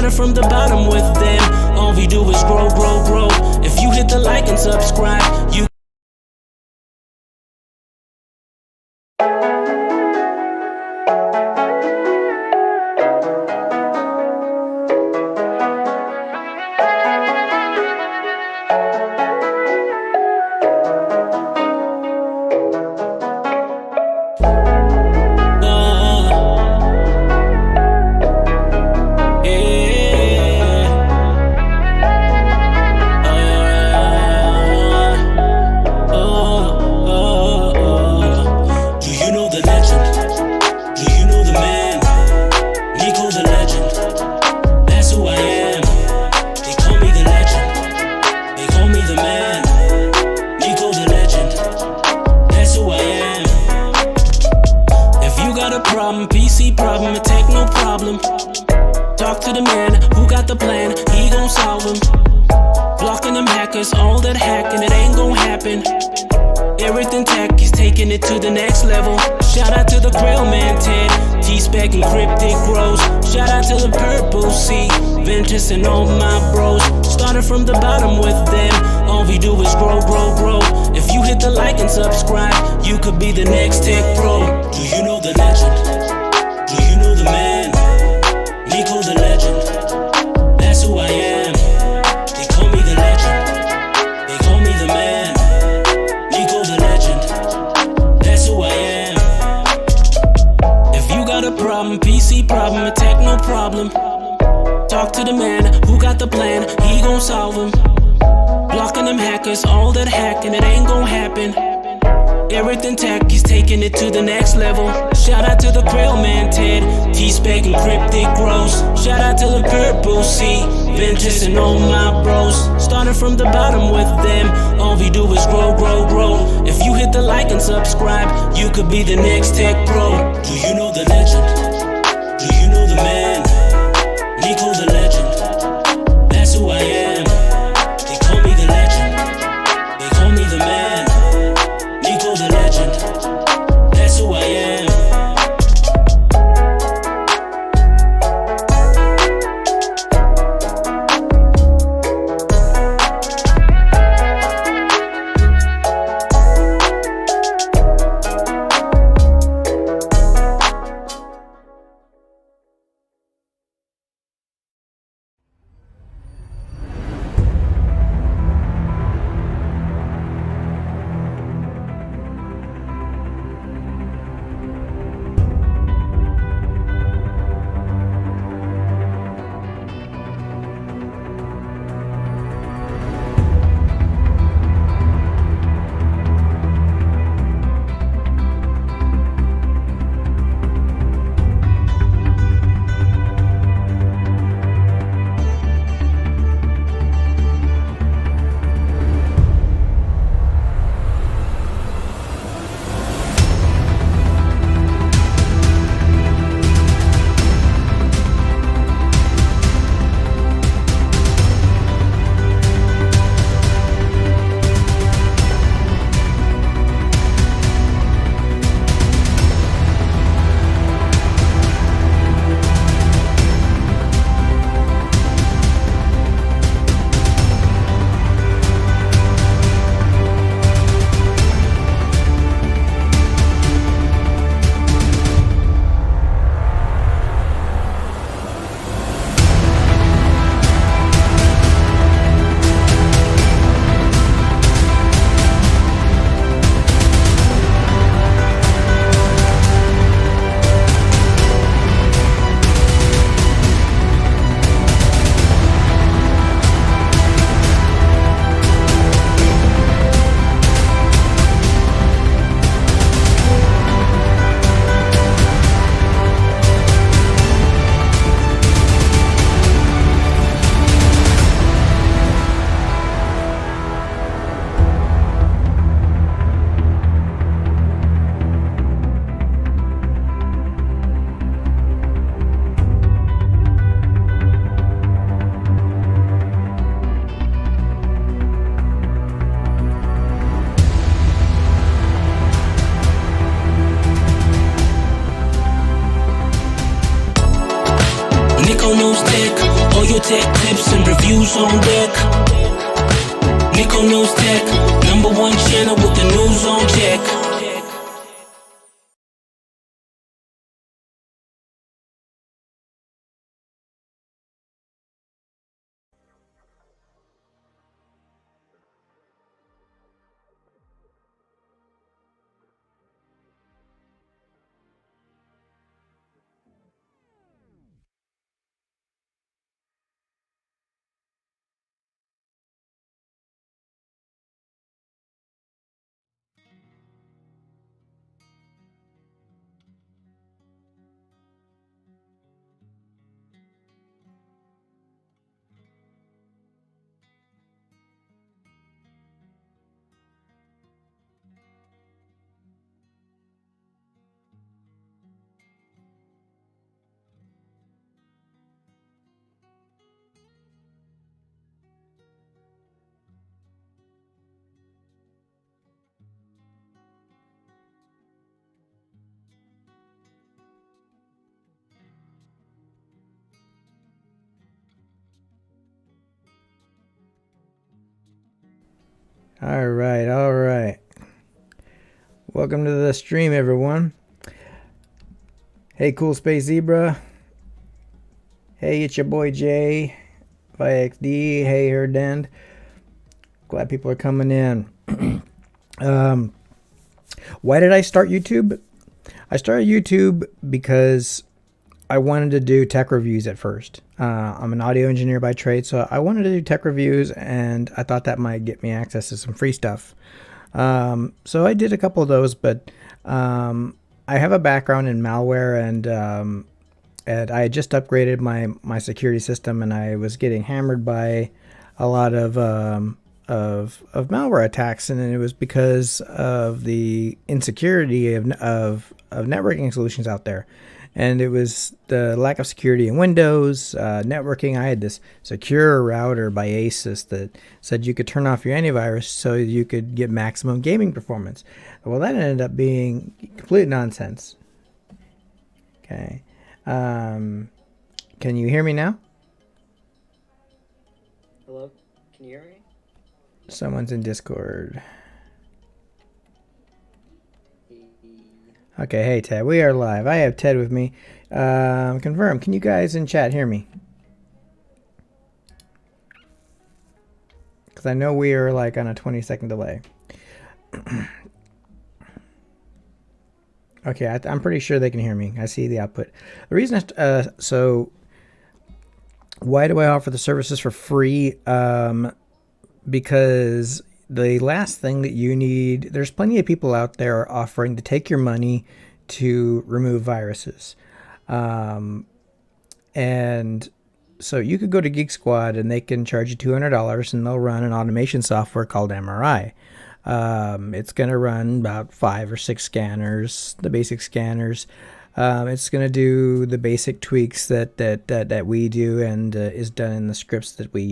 Started from the bottom with them. All we do is grow, grow, grow. If you hit the like and subscribe, you PC problem, a techno problem. Talk to the man who got the plan, he gon' solve them. Blocking them hackers, all that hacking, it ain't gon' happen. Everything tech, he's taking it to the next level. Shout out to the Grail man Ted, T-Spec and Cryptic Bros. Shout out to the Purple Sea, Ventus and all my bros. Started from the bottom with them, all we do is grow, grow, grow. If you hit the like and subscribe, you could be the next tech pro. Do you know the legend? Do you know the man? Nico the legend, that's who I am. They call me the legend, they call me the man. Nico the legend, that's who I am. If you got a problem, PC problem, a techno problem, talk to the man who got the plan, he gon' solve them. Blocking them hackers, all that hacking, it ain't gon' happen. Everything tech, he's taking it to the next level. Shout out to the Grail man Ted, T-Spec and Cryptic Bros. Shout out to the Purple Sea, Ventus and all my bros. Started from the bottom with them, all we do is grow, grow, grow. If you hit the like and subscribe, you could be the next tech pro. Do you know the legend? Do you know the man? Nico the legend, that's who I am. They call me the legend, they call me the man. Nico the legend, that's who I am. Nico knows tech, all Tech tips and reviews on deck. Nico knows tech. #1 channel with the news on check. All right. Welcome to the stream, everyone. Hey, Cool Space Zebra. Hey, it's your boy Jay, VXD. Hey, Herdend. Glad people are coming in. Why did I start YouTube? I started YouTube because I wanted to do tech reviews at first. I'm an audio engineer by trade, so I wanted to do tech reviews, and I thought that might get me access to some free stuff. So I did a couple of those, but I have a background in malware, and I had just upgraded my security system, and I was getting hammered by a lot of malware attacks, and it was because of the insecurity of networking solutions out there. And it was the lack of security in Windows, networking. I had this secure router by Asus that said you could turn off your antivirus so you could get maximum gaming performance. Well, that ended up being complete nonsense. Okay. Can you hear me now? Hello? Can you hear me? Someone's in Discord. Okay, hey Ted, we are live. I have Ted with me. Confirm, can you guys in chat hear me? Because I know we are like on a 20-second delay. Okay, I'm pretty sure they can hear me. I see the output. The reason, so why do I offer the services for free? Because the last thing that you need, there's plenty of people out there offering to take your money to remove viruses. And so you could go to Geek Squad and they can charge you $200 and they'll run an automation software called MRI. It's going to run about 5 or 6 scanners, the basic scanners. It's going to do the basic tweaks that we do and is done in the scripts that we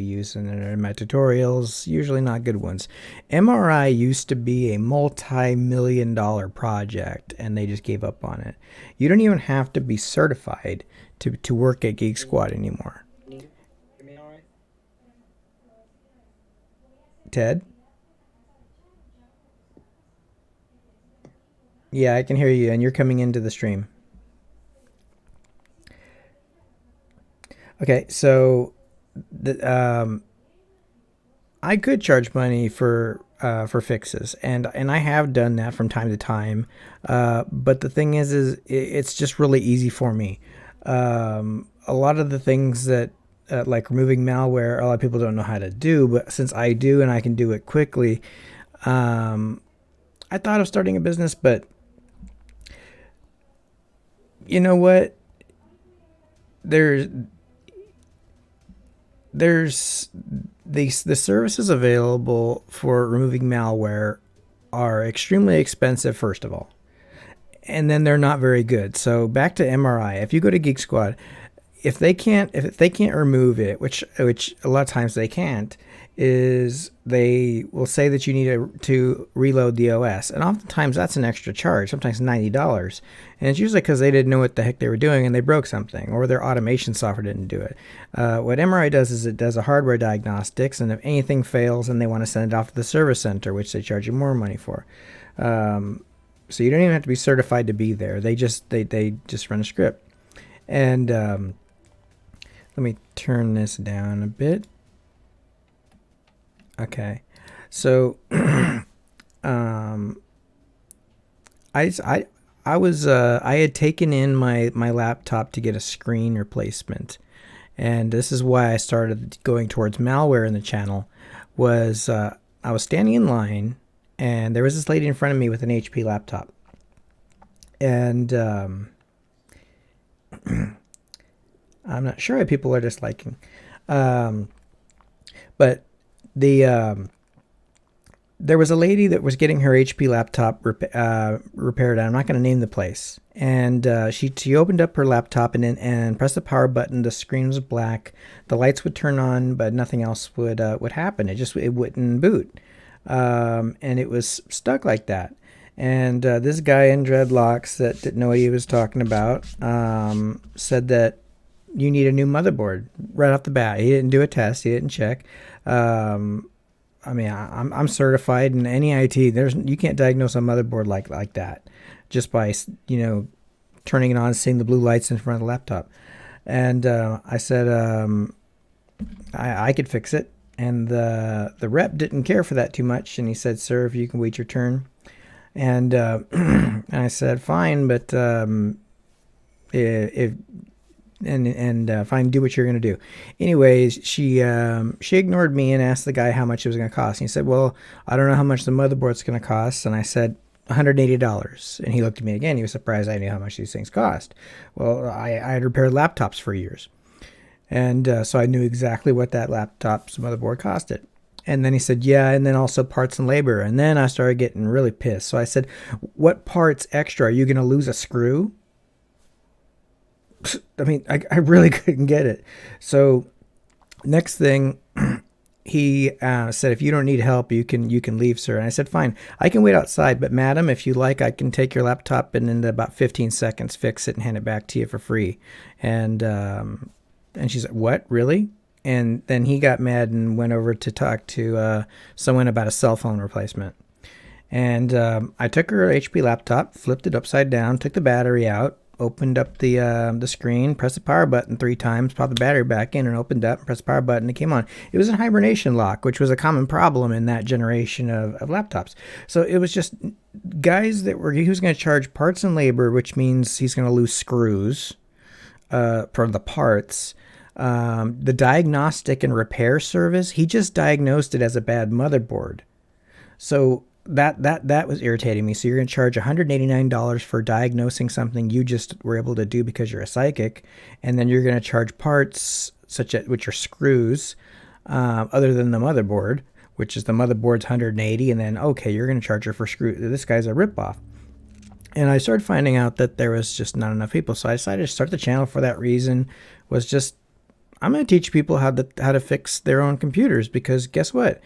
use in my tutorials, usually not good ones. MRI used to be a multi-million-dollar project, and they just gave up on it. You don't even have to be certified to work at Geek Squad anymore. Can you hear me all right? Ted? Yeah, I can hear you, and you're coming into the stream. Okay, so I could charge money for fixes, and I have done that from time to time. But the thing is it's just really easy for me. A lot of the things that like removing malware, a lot of people don't know how to do, but since I do and I can do it quickly, I thought of starting a business, but you know what? There's the services available for removing malware are extremely expensive, first of all, and then they're not very good. So back to MRI. If you go to Geek Squad, if they can't remove it, which a lot of times they can't, is they will say that you need to reload the OS, and oftentimes that's an extra charge, sometimes $90, and it's usually because they didn't know what the heck they were doing and they broke something, or their automation software didn't do it. What MRI does is it does a hardware diagnostics, and if anything fails, then they want to send it off to the service center, which they charge you more money for. So you don't even have to be certified to be there. They just run a script. And let me turn this down a bit. Okay, so I had taken in my laptop to get a screen replacement, and this is why I started going towards malware in the channel. Was I was standing in line, and there was this lady in front of me with an HP laptop, and I'm not sure why people are disliking, but there was a lady that was getting her HP laptop repaired. I'm not going to name the place. And she opened up her laptop and pressed the power button. The screen was black. The lights would turn on, but nothing else would happen. It wouldn't boot, and it was stuck like that. And this guy in dreadlocks that didn't know what he was talking about said that you need a new motherboard right off the bat. He didn't do a test. He didn't check. I mean, I'm certified in any IT. You can't diagnose a motherboard like that just by turning it on, seeing the blue lights in front of the laptop. And I said I could fix it. And the rep didn't care for that too much. And he said, "Sir, if you can wait your turn." And I said, "Fine, but if fine, do what you're going to do." Anyways, she ignored me and asked the guy how much it was going to cost. And he said, "Well, I don't know how much the motherboard's going to cost." And I said, $180. And he looked at me again. He was surprised I knew how much these things cost. Well, I had repaired laptops for years. And so I knew exactly what that laptop's motherboard costed. And then he said, "Yeah, and then also parts and labor." And then I started getting really pissed. So I said, "What parts extra? Are you going to lose a screw?" I mean, I really couldn't get it. So next thing, he said, "If you don't need help, you can leave, sir." And I said, "Fine, I can wait outside. But madam, if you like, I can take your laptop and in about 15 seconds fix it and hand it back to you for free." And she said, "What, really?" And then he got mad and went over to talk to someone about a cell phone replacement. And I took her HP laptop, flipped it upside down, took the battery out, opened up the screen, pressed the power button 3 times, popped the battery back in, and opened up, and pressed the power button, and it came on. It was a hibernation lock, which was a common problem in that generation of laptops. So it was just guys he was going to charge parts and labor, which means he's going to lose screws for the parts. The diagnostic and repair service, he just diagnosed it as a bad motherboard. So that was irritating me. So you're going to charge $189 for diagnosing something you just were able to do because you're a psychic, and then you're going to charge parts which are screws, other than the motherboard, which is the motherboard's $180, and then okay, you're going to charge her for screw. This guy's a ripoff. And I started finding out that there was just not enough people, so I decided to start the channel for that reason. Was just, I'm going to teach people how to fix their own computers, because guess what?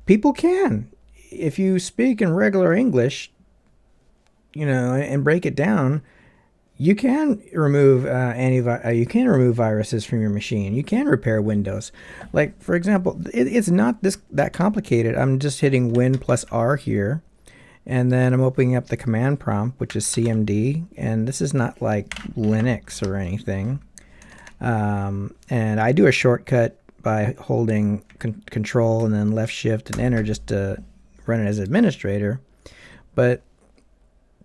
People can. If you speak in regular English, and break it down, you can remove you can remove viruses from your machine. You can repair Windows. Like, for example, it's not that complicated. I'm just hitting Win plus R here, and then I'm opening up the command prompt, which is CMD, and this is not like Linux or anything. And I do a shortcut by holding control and then left shift and enter just to run it as administrator. But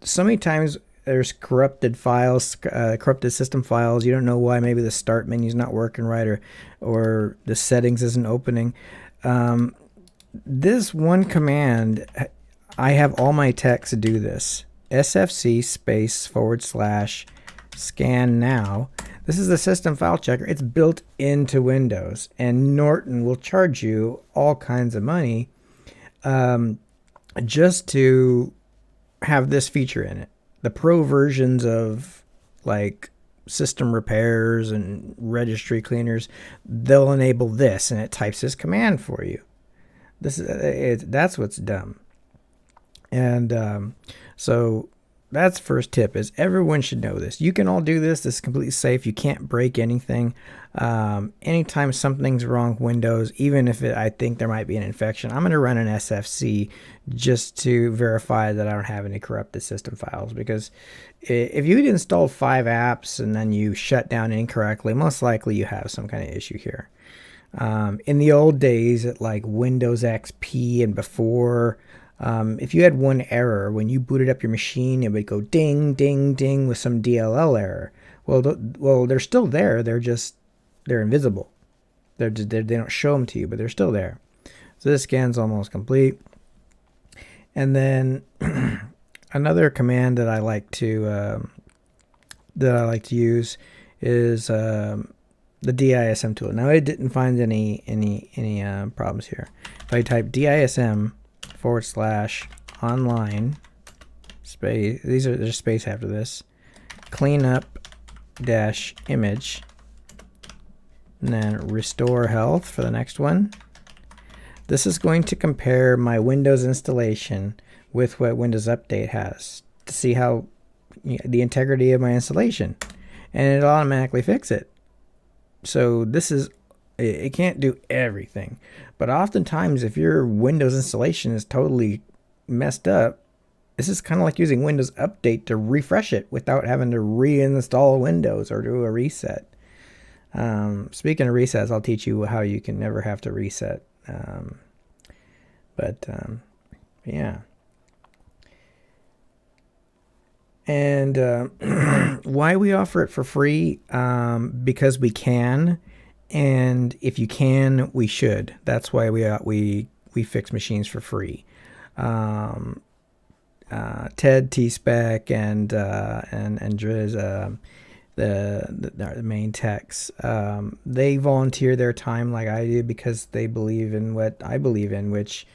so many times there's corrupted files, corrupted system files. You don't know why. Maybe the start menu's not working right, or the settings isn't opening. This one command, I have all my techs do this. SFC / scan now. This is the system file checker. It's built into Windows, and Norton will charge you all kinds of money just to have this feature in it. The pro versions of like system repairs and registry cleaners, they'll enable this, and it types this command for you. That's what's dumb. And so that's first tip, is everyone should know this. You can all do this. This is completely safe. You can't break anything. Anytime something's wrong with Windows, even if I think there might be an infection, I'm going to run an SFC just to verify that I don't have any corrupted system files. Because if you'd installed 5 apps and then you shut down incorrectly, most likely you have some kind of issue here. In the old days, at like Windows XP and before, if you had one error when you booted up your machine, it would go ding, ding, ding with some DLL error. Well, they're still there. They're invisible. They don't show them to you, but they're still there. So this scan's almost complete. And then another command that I like to use is the DISM tool. Now I didn't find any problems here. If I type DISM /online space, there's space after this, cleanup -image, and then restore health for the next one. This is going to compare my Windows installation with what Windows Update has to see how the integrity of my installation, and it'll automatically fix it. So it can't do everything, but oftentimes if your Windows installation is totally messed up, this is kind of like using Windows Update to refresh it without having to reinstall Windows or do a reset. Speaking of resets, I'll teach you how you can never have to reset. Yeah. And why we offer it for free? Because we can, and if you can, we should. That's why we fix machines for free. Ted, T-Spec, and Driz, the main techs, they volunteer their time like I do because they believe in what I believe in, which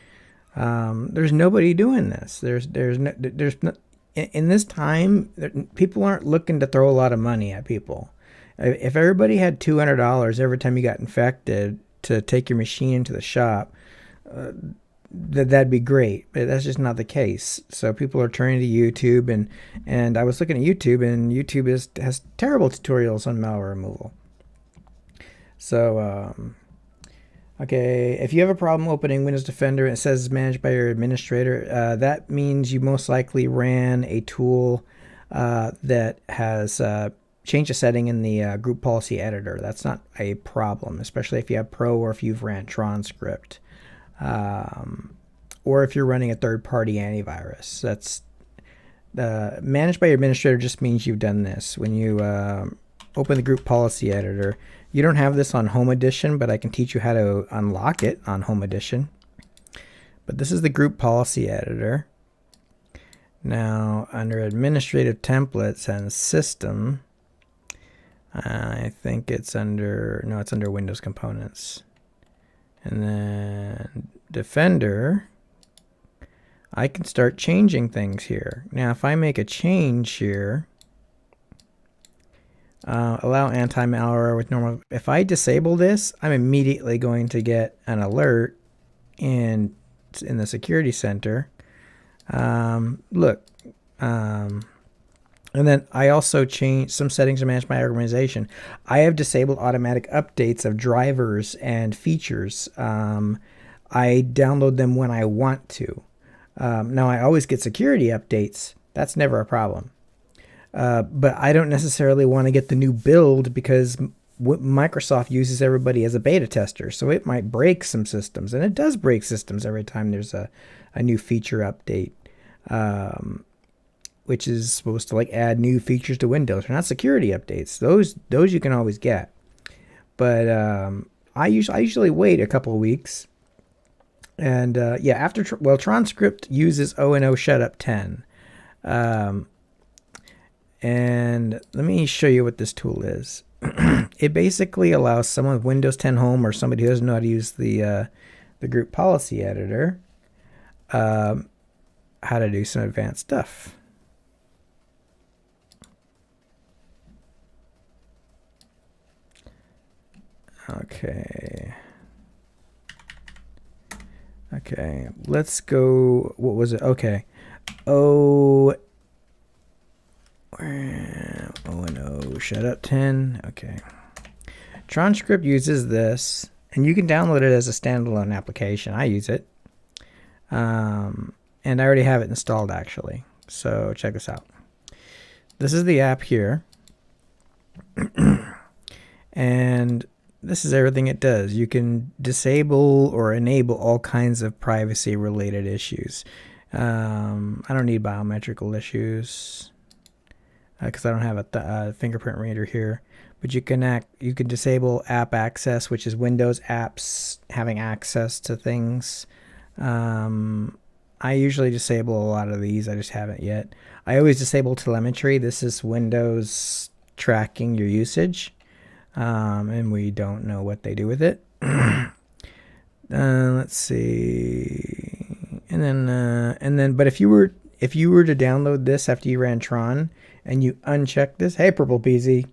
there's nobody doing this. There's no, in this time, people aren't looking to throw a lot of money at people. If everybody had $200 every time you got infected to take your machine into the shop, that'd be great, but that's just not the case. So people are turning to YouTube, and I was looking at YouTube, and YouTube has terrible tutorials on malware removal. So okay, if you have a problem opening Windows Defender and it says it's managed by your administrator, that means you most likely ran a tool that has changed a setting in the group policy editor. That's not a problem, especially if you have Pro or if you've ran Transcript. Or if you're running a third-party antivirus. That's managed by your administrator just means you've done this. When you open the group policy editor, you don't have this on Home Edition, but I can teach you how to unlock it on Home Edition. But this is the group policy editor. Now, under administrative templates and system, I think it's under Windows components. And then Defender, I can start changing things here. Now, if I make a change here, allow anti-malware with normal. If I disable this, I'm immediately going to get an alert in the security center. Look, and then I also changed some settings to manage my organization. I have disabled automatic updates of drivers and features. I download them when I want to. Now, I always get security updates. That's never a problem. But I don't necessarily want to get the new build because Microsoft uses everybody as a beta tester. So it might break some systems. And it does break systems every time there's a new feature update. Which is supposed to like add new features to Windows. They're not security updates. Those you can always get. But I usually wait a couple of weeks. And yeah, Transcript uses O&O Shutup 10. And let me show you what this tool is. It basically allows someone with Windows 10 Home or somebody who doesn't know how to use the group policy editor how to do some advanced stuff. Okay. Okay, let's go. What was it? Okay. Oh, no. Shut up, 10. Okay. TronScript uses this, and you can download it as a standalone application. I use it. And I already have it installed, actually. So check this out. This is the app here. And this is everything it does. You can disable or enable all kinds of privacy related issues. I don't need biometrical issues because I don't have a fingerprint reader here. But you can disable app access, which is Windows apps having access to things. I usually disable a lot of these. I just haven't yet. I always disable telemetry. This is Windows tracking your usage. And we don't know what they do with it. Let's see. And then, but if you were to download this after you ran Tron and you uncheck this, hey, Purple PZ,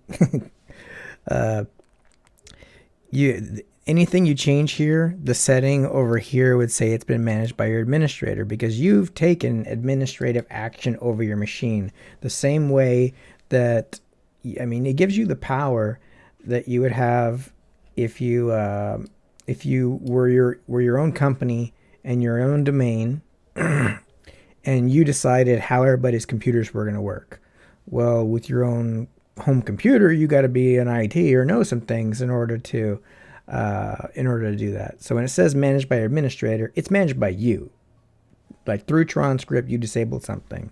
anything you change here, the setting over here would say it's been managed by your administrator because you've taken administrative action over your machine. The same way that, it gives you the power that you would have if you were your own company and your own domain and you decided how everybody's computers were going to work. Well, with your own home computer, you got to be an IT or know some things in order to do that. So when it says managed by your administrator, it's managed by you. Like through TronScript, you disabled something.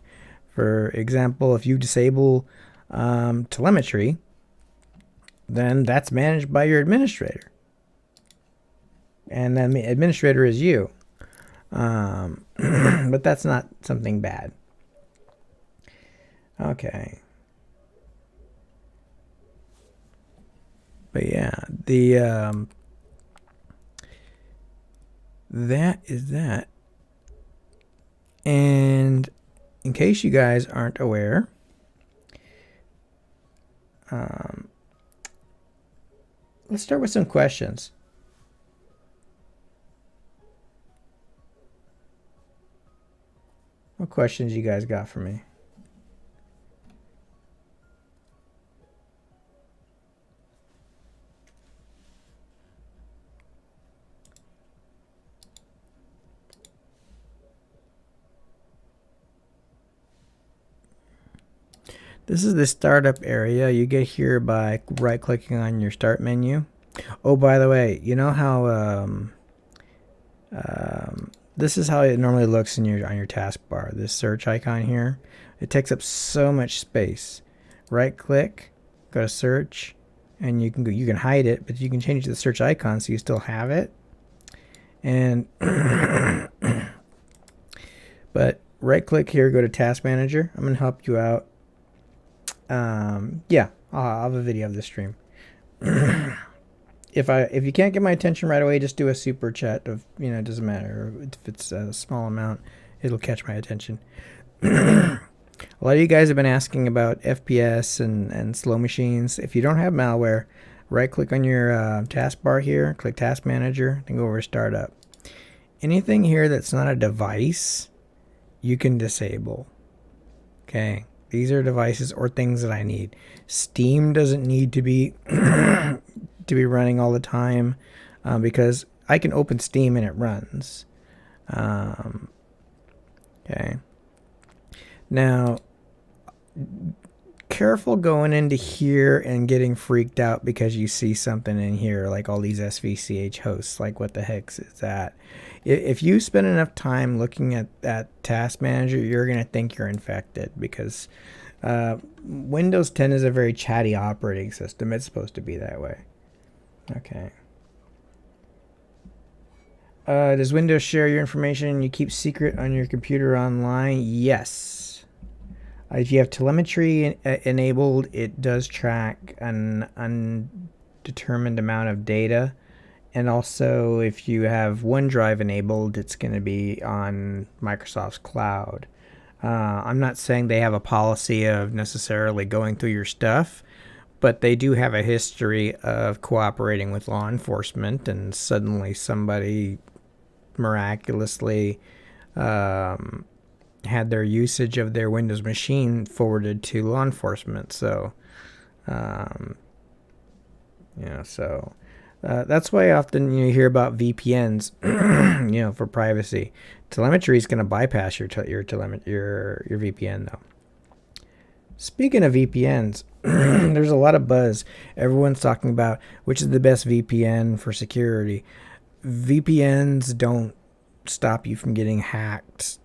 For example, if you disable telemetry, then that's managed by your administrator. And then the administrator is you. But that's not something bad. Okay. But yeah, that is that. And in case you guys aren't aware, let's start with some questions. What questions you guys got for me? This is the startup area. You get here by right-clicking on your start menu. Oh, by the way, you know how this is how it normally looks on your taskbar. This search icon here, it takes up so much space. Right-click, go to search, and you can hide it, but you can change the search icon so you still have it. And but right-click here, go to Task Manager. I'm gonna help you out. Yeah, I'll have a video of the stream. If you can't get my attention right away, just do a super chat of, it doesn't matter if it's a small amount, it'll catch my attention. A lot of you guys have been asking about FPS and slow machines. If you don't have malware, right click on your taskbar here, click Task Manager, then go over to Startup. Anything here that's not a device, you can disable. Okay. These are devices or things that I need. Steam doesn't need to be running all the time because I can open Steam and it runs. Okay. Now, careful going into here and getting freaked out because you see something in here like all these SVCH hosts. Like, what the heck is that? If you spend enough time looking at that Task Manager, you're going to think you're infected because Windows 10 is a very chatty operating system. It's supposed to be that way. Okay. Does Windows share your information you keep secret on your computer online? Yes. If you have telemetry enabled, it does track an undetermined amount of data. And also, if you have OneDrive enabled, it's going to be on Microsoft's cloud. I'm not saying they have a policy of necessarily going through your stuff, but they do have a history of cooperating with law enforcement, and suddenly somebody miraculously had their usage of their Windows machine forwarded to law enforcement. So, that's why often you hear about VPNs, for privacy. Telemetry is going to bypass your VPN though. Speaking of VPNs, there's a lot of buzz. Everyone's talking about which is the best VPN for security. VPNs don't stop you from getting hacked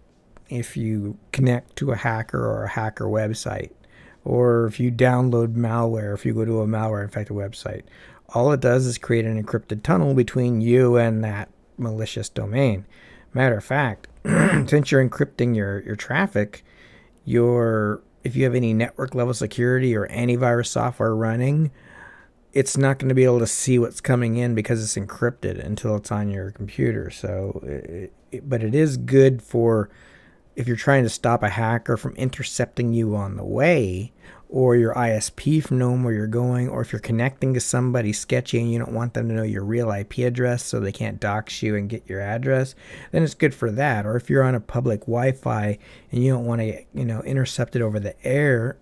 if you connect to a hacker or a hacker website, or if you download malware, if you go to a malware infected website. All it does is create an encrypted tunnel between you and that malicious domain. Matter of fact, since you're encrypting your traffic, if you have any network level security or antivirus software running, it's not going to be able to see what's coming in because it's encrypted until it's on your computer. So, but it is good for if you're trying to stop a hacker from intercepting you on the way, or your ISP from knowing where you're going, or if you're connecting to somebody sketchy and you don't want them to know your real IP address so they can't dox you and get your address, then it's good for that. Or if you're on a public Wi-Fi and you don't want to, intercept it over the air,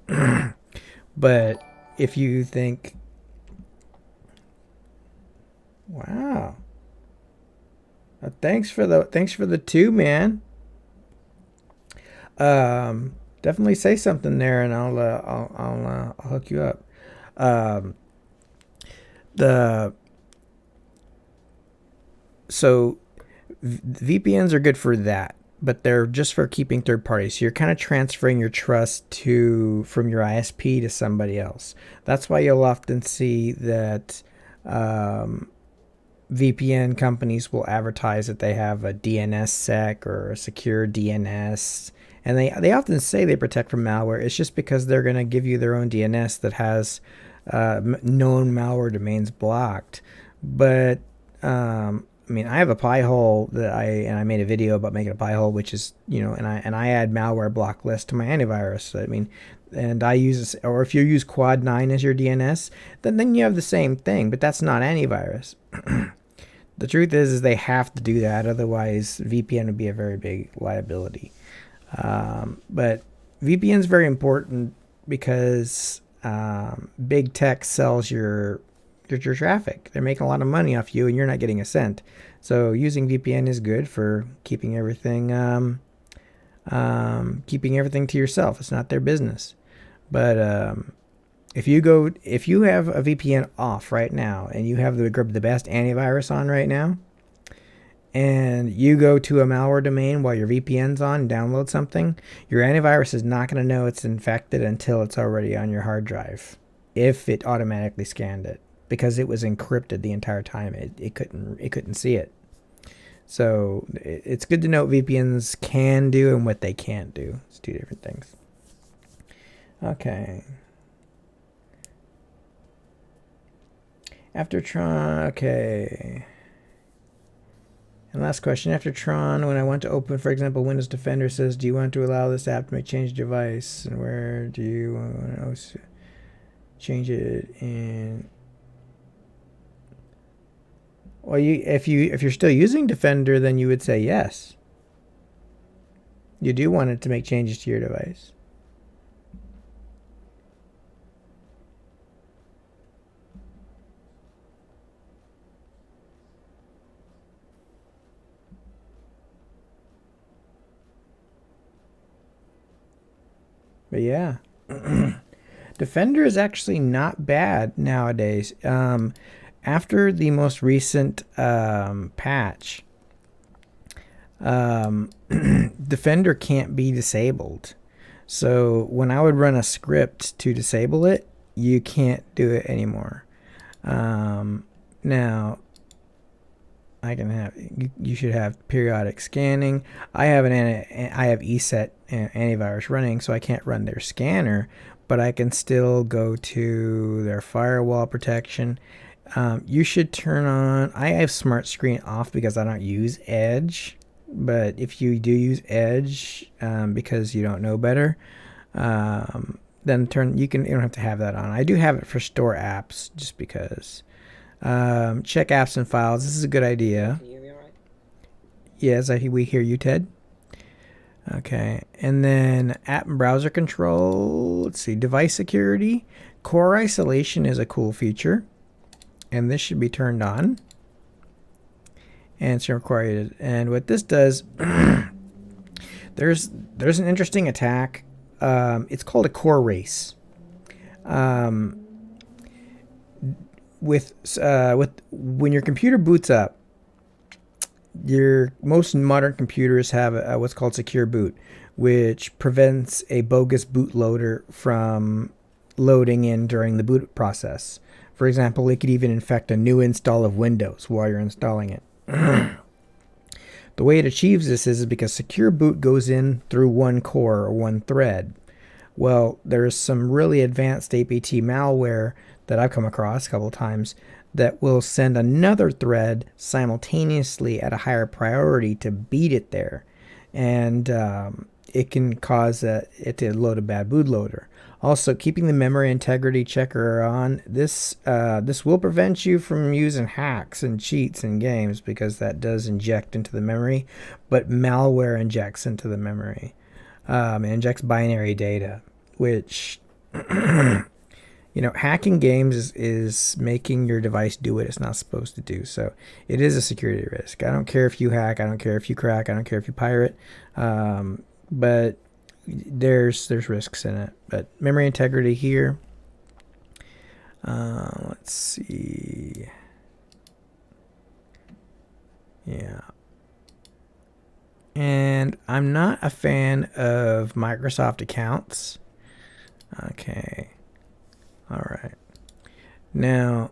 but if you think, wow, thanks for the 2, man. Definitely say something there, and I'll hook you up. So VPNs are good for that, but they're just for keeping third parties. So you're kind of transferring your trust from your ISP to somebody else. That's why you'll often see that VPN companies will advertise that they have a DNS sec or a secure DNS. And they often say they protect from malware. It's just because they're going to give you their own DNS that has known malware domains blocked. But I have a pie hole that I made a video about making a pie hole, which is and I add malware block list to my antivirus. And I use or if you use Quad 9 as your DNS, then you have the same thing, but that's not antivirus. The truth is they have to do that, otherwise VPN would be a very big liability. But VPN is very important because big tech sells your traffic. They're making a lot of money off you, and you're not getting a cent. So using VPN is good for keeping everything to yourself. It's not their business. But if you have a VPN off right now, and you have the best antivirus on right now, and you go to a malware domain while your VPN's on and download something, your antivirus is not going to know it's infected until it's already on your hard drive, if it automatically scanned it, because it was encrypted the entire time. It couldn't see it. So it's good to know what VPNs can do and what they can't do. It's two different things. Okay. After Tron, okay. And last question, after Tron, when I want to open, for example, Windows Defender says, do you want to allow this app to make change device? And where do you want to change it in? Well, if you're still using Defender, then you would say yes. You do want it to make changes to your device. But yeah, Defender is actually not bad nowadays. After the most recent patch, Defender can't be disabled. So when I would run a script to disable it, you can't do it anymore. Now, you should have periodic scanning. I have ESET antivirus running, so I can't run their scanner, but I can still go to their firewall protection. You should turn on, I have smart screen off because I don't use Edge, but if you do use Edge because you don't know better, then you don't have to have that on. I do have it for store apps just because. Check apps and files. This is a good idea. Can you hear me all right? Yes, we hear you, Ted. Okay, and then app and browser control. Let's see, device security. Core isolation is a cool feature, and this should be turned on. And it's required. And what this does, there's an interesting attack. It's called a core race. With when your computer boots up, most modern computers have what's called secure boot, which prevents a bogus bootloader from loading in during the boot process. For example, it could even infect a new install of Windows while you're installing it. The way it achieves this is because secure boot goes in through one core or one thread. Well, there's some really advanced APT malware that I've come across a couple of times that will send another thread simultaneously at a higher priority to beat it there. And it can cause it to load a bad bootloader. Also, keeping the memory integrity checker on, this will prevent you from using hacks and cheats in games, because that does inject into the memory, but malware injects into the memory. It injects binary data, which hacking games is making your device do what it's not supposed to do. So it is a security risk. I don't care if you hack, I don't care if you crack, I don't care if you pirate, but there's risks in it. But memory integrity here. Let's see. Yeah. And I'm not a fan of Microsoft accounts. Okay. All right. Now,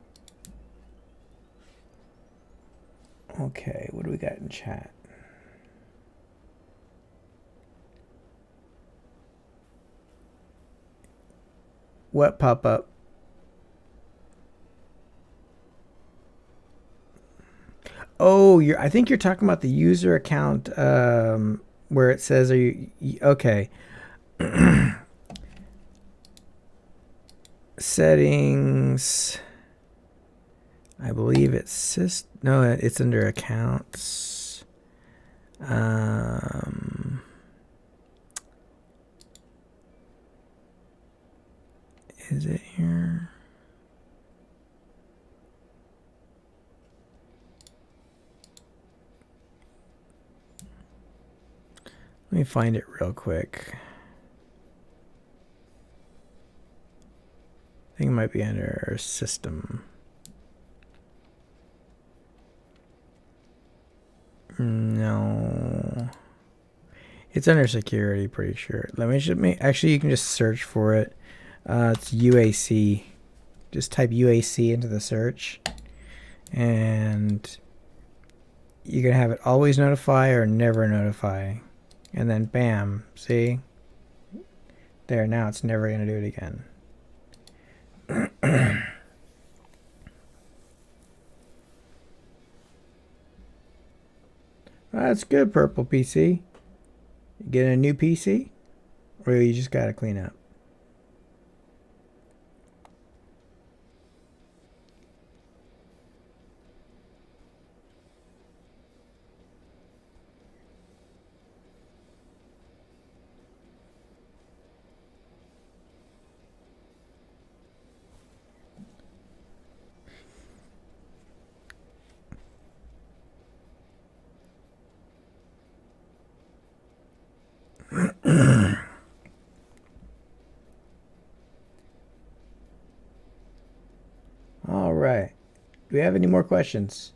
okay, what do we got in chat? What pop-up? Oh, I think you're talking about the user account where it says, are you okay? Settings. I believe it's it's under accounts. Is it here? Let me find it real quick. I think it might be under system. No. It's under security, pretty sure. Actually, you can just search for it. It's UAC. Just type UAC into the search, and you can have it always notify or never notify. And then bam, see? There, now it's never going to do it again. That's good, Purple PC. You get a new PC? Or you just got to clean up? All right. Do we have any more questions?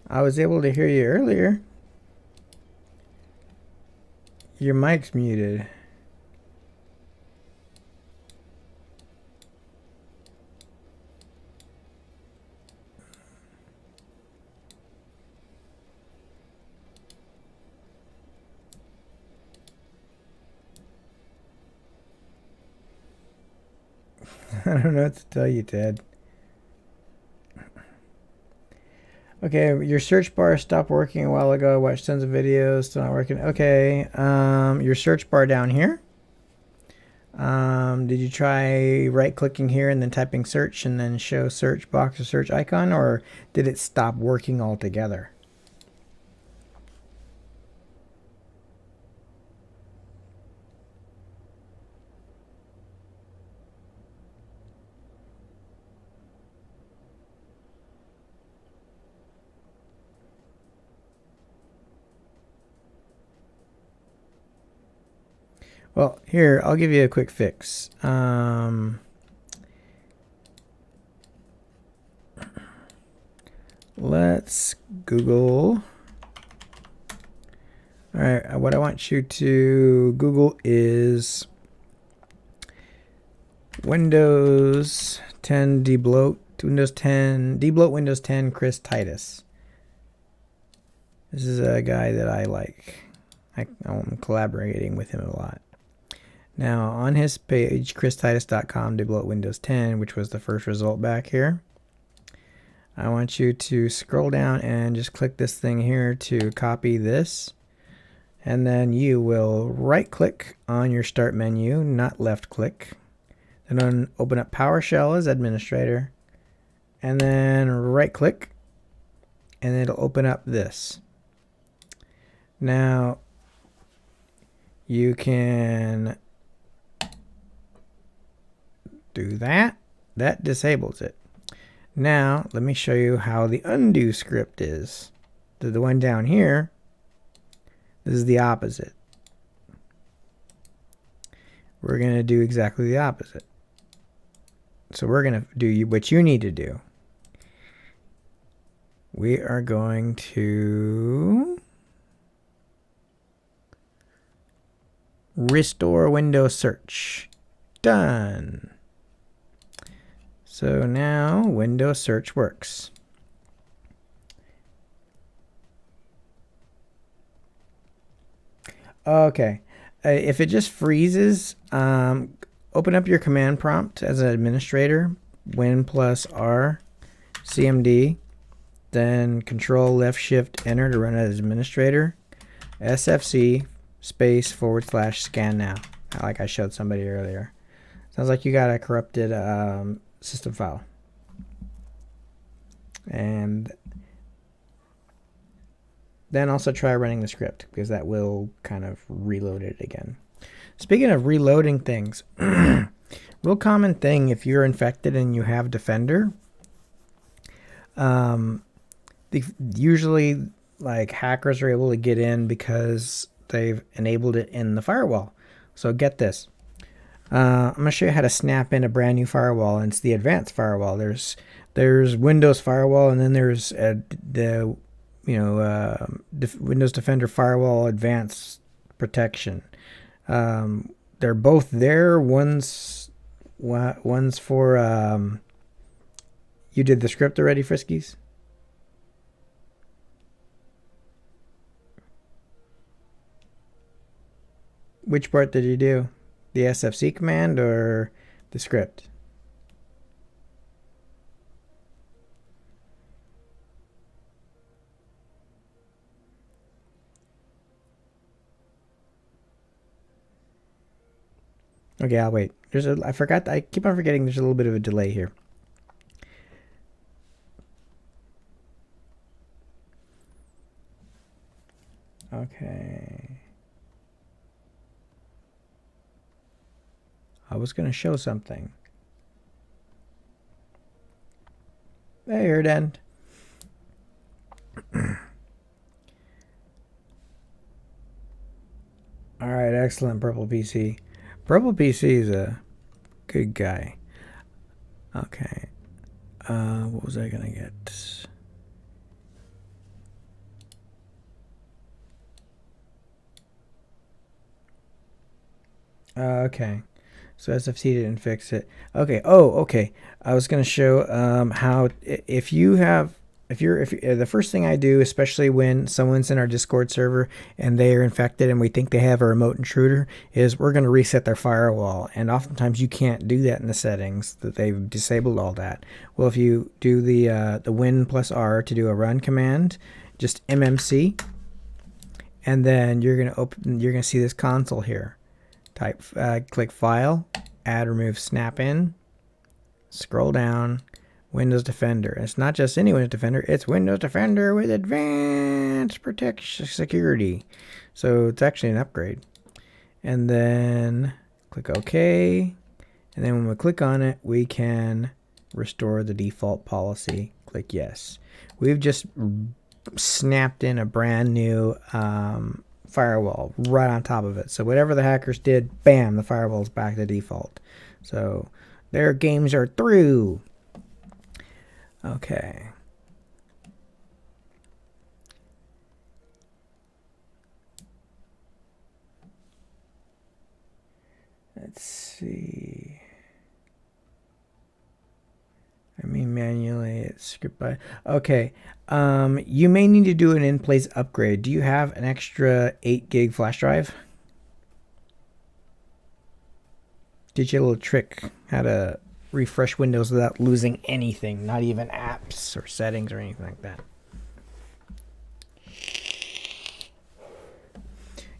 I was able to hear you earlier. Your mic's muted. I don't know what to tell you, Ted. Okay, your search bar stopped working a while ago. Watched tons of videos, still not working. Okay, your search bar down here. Did you try right-clicking here and then typing search and then show search box or search icon, or did it stop working altogether? Well, here, I'll give you a quick fix. Let's Google. All right, what I want you to Google is Windows 10 debloat, Windows 10 Chris Titus. This is a guy that I like. I'm collaborating with him a lot. Now, on his page, christitus.com, debloat Windows 10, which was the first result back here, I want you to scroll down and just click this thing here to copy this. And then you will right-click on your start menu, not left-click. Then open up PowerShell as administrator. And then right-click. And it'll open up this. Now, you can do that. That disables it. Now, let me show you how the undo script is. The one down here, this is the opposite. We're going to do exactly the opposite. So we're going to do what you need to do. We are going to restore Windows search. Done. So now Windows search works. Okay. If it just freezes, open up your command prompt as an administrator, Win plus R, CMD, then Control left shift enter to run as administrator, SFC space / scan now, like I showed somebody earlier. Sounds like you got a corrupted system file. And then also try running the script, because that will kind of reload it again. Speaking of reloading things, real common thing if you're infected and you have Defender, usually like hackers are able to get in because they've enabled it in the firewall. So get this. I'm going to show you how to snap in a brand new firewall, and it's the advanced firewall. There's Windows firewall, and then there's the Windows Defender Firewall Advanced Protection. They're both there. One's for you did the script already, Friskies? Which part did you do? The SFC command or the script? Okay, I'll wait. I keep on forgetting there's a little bit of a delay here. Okay. I was going to show something. There it end. All right, excellent, Purple PC. Purple PC is a good guy. Okay. What was I going to get? Okay. So SFC didn't fix it. Okay. Oh, okay. I was going to show how if you have the first thing I do, especially when someone's in our Discord server and they are infected and we think they have a remote intruder, is we're going to reset their firewall. And oftentimes you can't do that in the settings, that they've disabled all that. Well, if you do the Win plus R to do a run command, just MMC, and then you're going to see this console here. Click File, Add Remove Snap In, scroll down. Windows Defender. It's not just any Windows Defender, it's Windows Defender with advanced protection security. So it's actually an upgrade. And then click OK. And then when we click on it, we can restore the default policy. Click Yes. We've just snapped in a brand new firewall right on top of it. So whatever the hackers did, bam, the firewall's back to default. So their games are through. Okay. Let's see. Manually it's script by. Okay. You may need to do an in-place upgrade. Do you have an extra 8 gig flash drive? Teach you a little trick how to refresh Windows without losing anything, not even apps or settings or anything like that.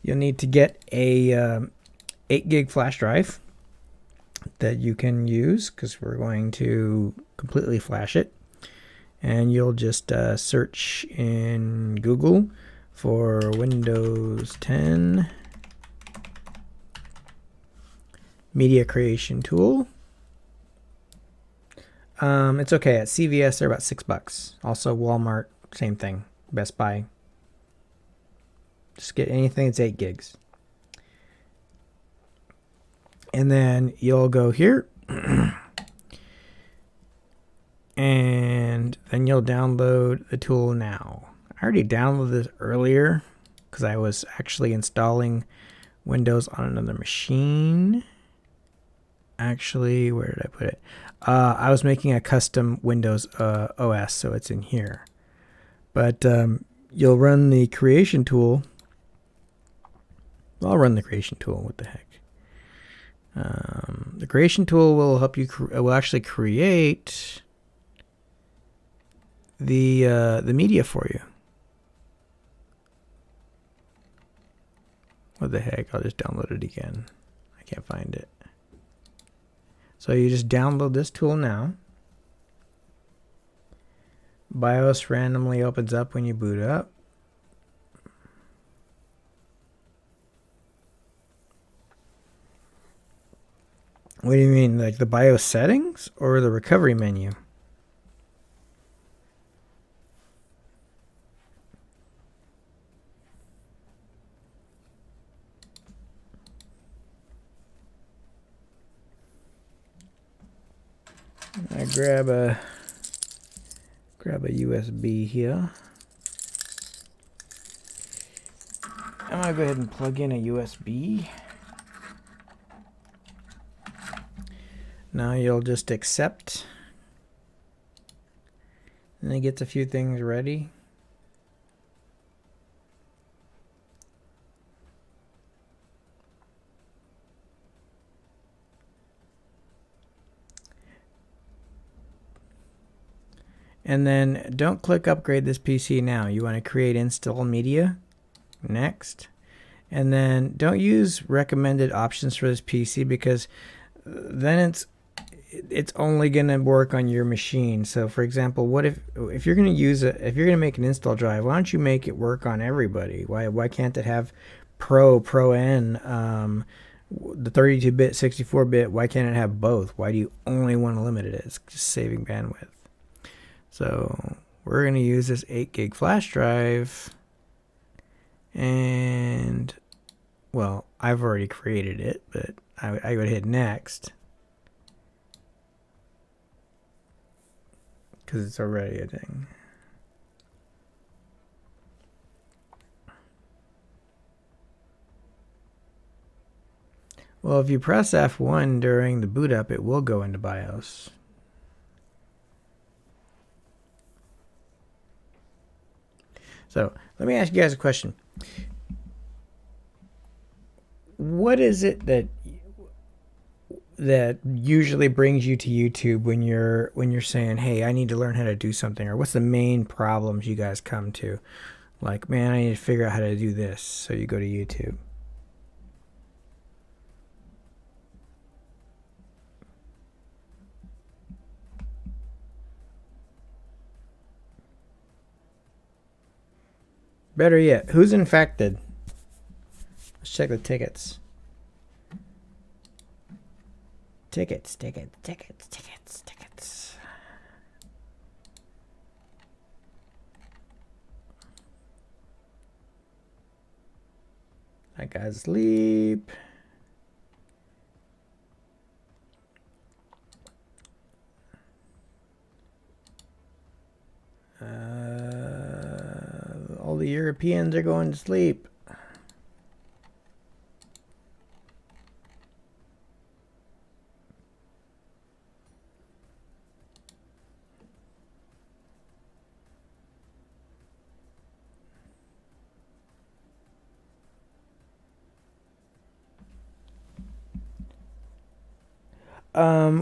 You'll need to get a 8 gig flash drive that you can use, because we're going to completely flash it. And you'll just search in Google for Windows 10 Media Creation Tool. It's okay. At CVS, they're about $6. Also, Walmart, same thing. Best Buy. Just get anything that's 8 gigs. And then you'll go here. And then you'll download the tool now. I already downloaded this earlier because I was actually installing Windows on another machine. Actually, where did I put it? I was making a custom Windows OS, so it's in here. But you'll run the creation tool. I'll run the creation tool. What the heck? The creation tool will help you. Will actually create the media for you. What the heck? I'll just download it again. I can't find it. So you just download this tool now. BIOS randomly opens up when you boot up. What do you mean, like the BIOS settings or the recovery menu? I grab a USB here. I'm gonna go ahead and plug in a USB. Now you'll just accept, and it gets a few things ready. And then don't click upgrade this PC now. You want to create install media. Next. And then don't use recommended options for this PC, because then it's only going to work on your machine. So for example, what if you're going to use if you're going to make an install drive, why don't you make it work on everybody? Why can't it have Pro N, the 32-bit, 64-bit? Why can't it have both? Why do you only want to limit it? It's just saving bandwidth. So we're going to use this 8 gig flash drive, and well, I've already created it, but I would hit next because it's already a thing. Well, if you press F1 during the boot up, it will go into BIOS. So let me ask you guys a question. What is it that usually brings you to YouTube when you're saying, "Hey, I need to learn how to do something," or what's the main problems you guys come to? Like, man, I need to figure out how to do this, so you go to YouTube. Better yet, who's infected? Let's check the tickets. Tickets. That guy's asleep. All the Europeans are going to sleep.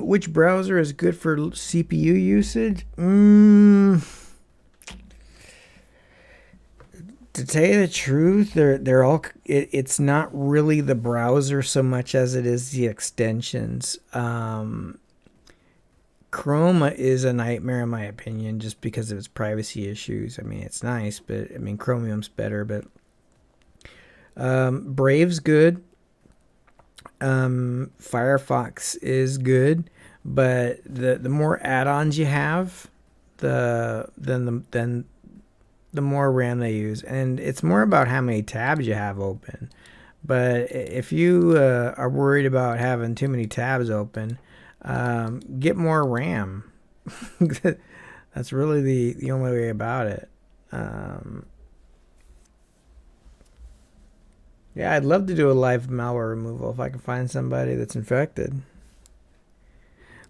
Which browser is good for CPU usage? To tell you the truth, they're all. It's not really the browser so much as it is the extensions. Chrome is a nightmare in my opinion, just because of its privacy issues. I mean, it's nice, but I mean, Chromium's better. But Brave's good. Firefox is good, but the more add-ons you have, the more RAM they use, and it's more about how many tabs you have open. But if you are worried about having too many tabs open, get more RAM. That's really the only way about it. Yeah, I'd love to do a live malware removal if I can find somebody that's infected.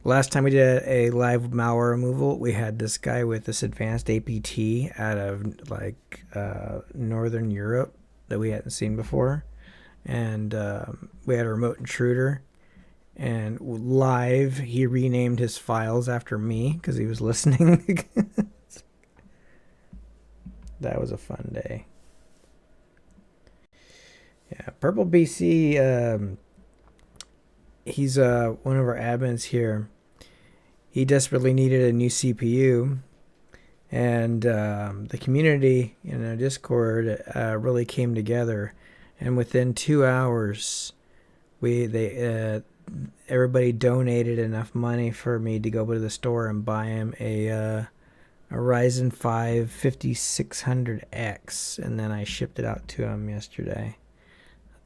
Last time we did a live malware removal, we had this guy with this advanced APT out of like Northern Europe that we hadn't seen before. And we had a remote intruder. And live, he renamed his files after me because he was listening. That was a fun day. Yeah, Purple BC, he's one of our admins here. He desperately needed a new CPU, and the community in our Discord really came together. And within 2 hours, everybody donated enough money for me to go to the store and buy him a Ryzen 5 5600X, and then I shipped it out to him yesterday.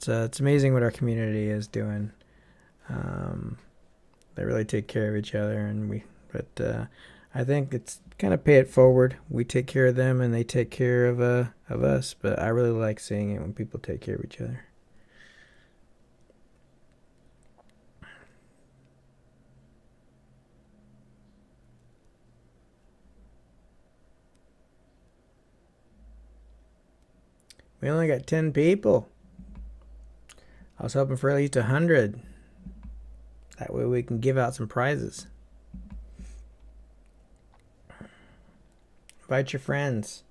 It's amazing what our community is doing. They really take care of each other, but I think it's kind of pay it forward. We take care of them, and they take care of us. But I really like seeing it when people take care of each other. We only got 10 people. I was hoping for at least 100. That way we can give out some prizes. Invite your friends.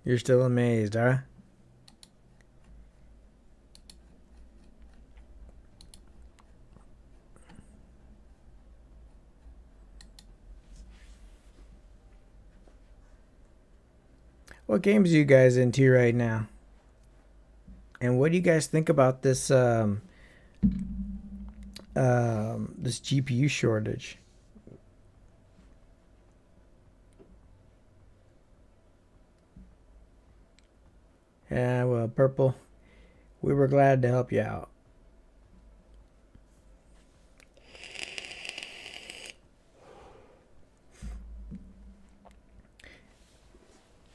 You're still amazed, huh? What games are you guys into right now? And what do you guys think about this this GPU shortage? Yeah, well, Purple, we were glad to help you out.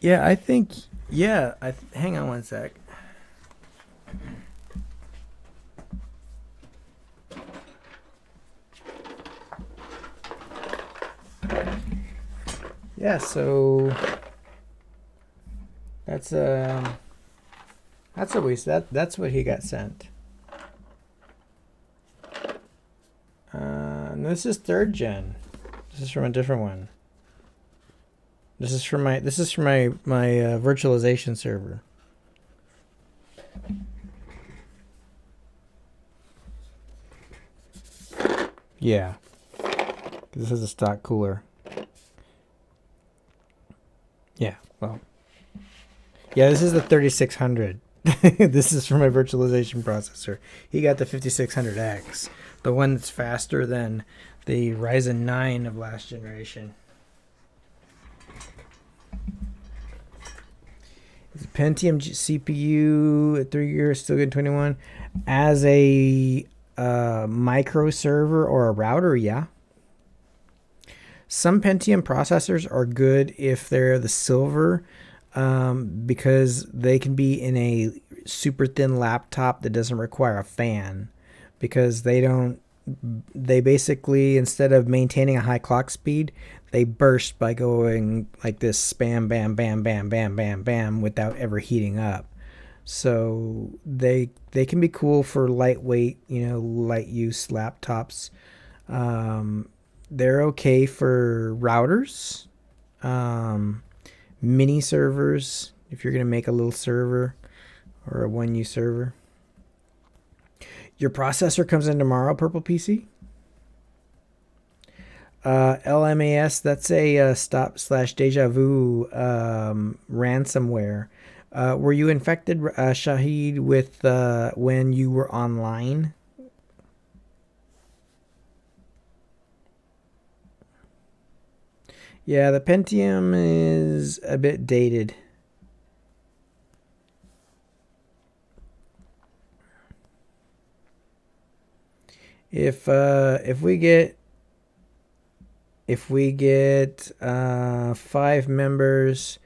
Yeah, I think Yeah, hang on one sec. Yeah, so that's what we that's what he got sent. And this is 3rd gen. This is from a different one. This is from my virtualization server. Yeah. This is a stock cooler. Yeah, well. Yeah, this is the 3600. This is from my virtualization processor. He got the 5600X, the one that's faster than the Ryzen 9 of last generation. It's a Pentium CPU at 3 years, still good 21. As a micro server or a router, yeah. Some Pentium processors are good if they're the silver, because they can be in a super thin laptop that doesn't require a fan, because they basically, instead of maintaining a high clock speed, they burst by going like this, spam, bam, bam, bam, bam, bam, bam, without ever heating up. So they can be cool for lightweight, light use laptops. They're okay for routers, mini servers, if you're going to make a little server or a 1U server. Your processor comes in tomorrow, Purple PC? LMAS, that's a stop/deja vu ransomware. Were you infected, Shahid, with when you were online? Yeah, the Pentium is a bit dated. If we get 5 members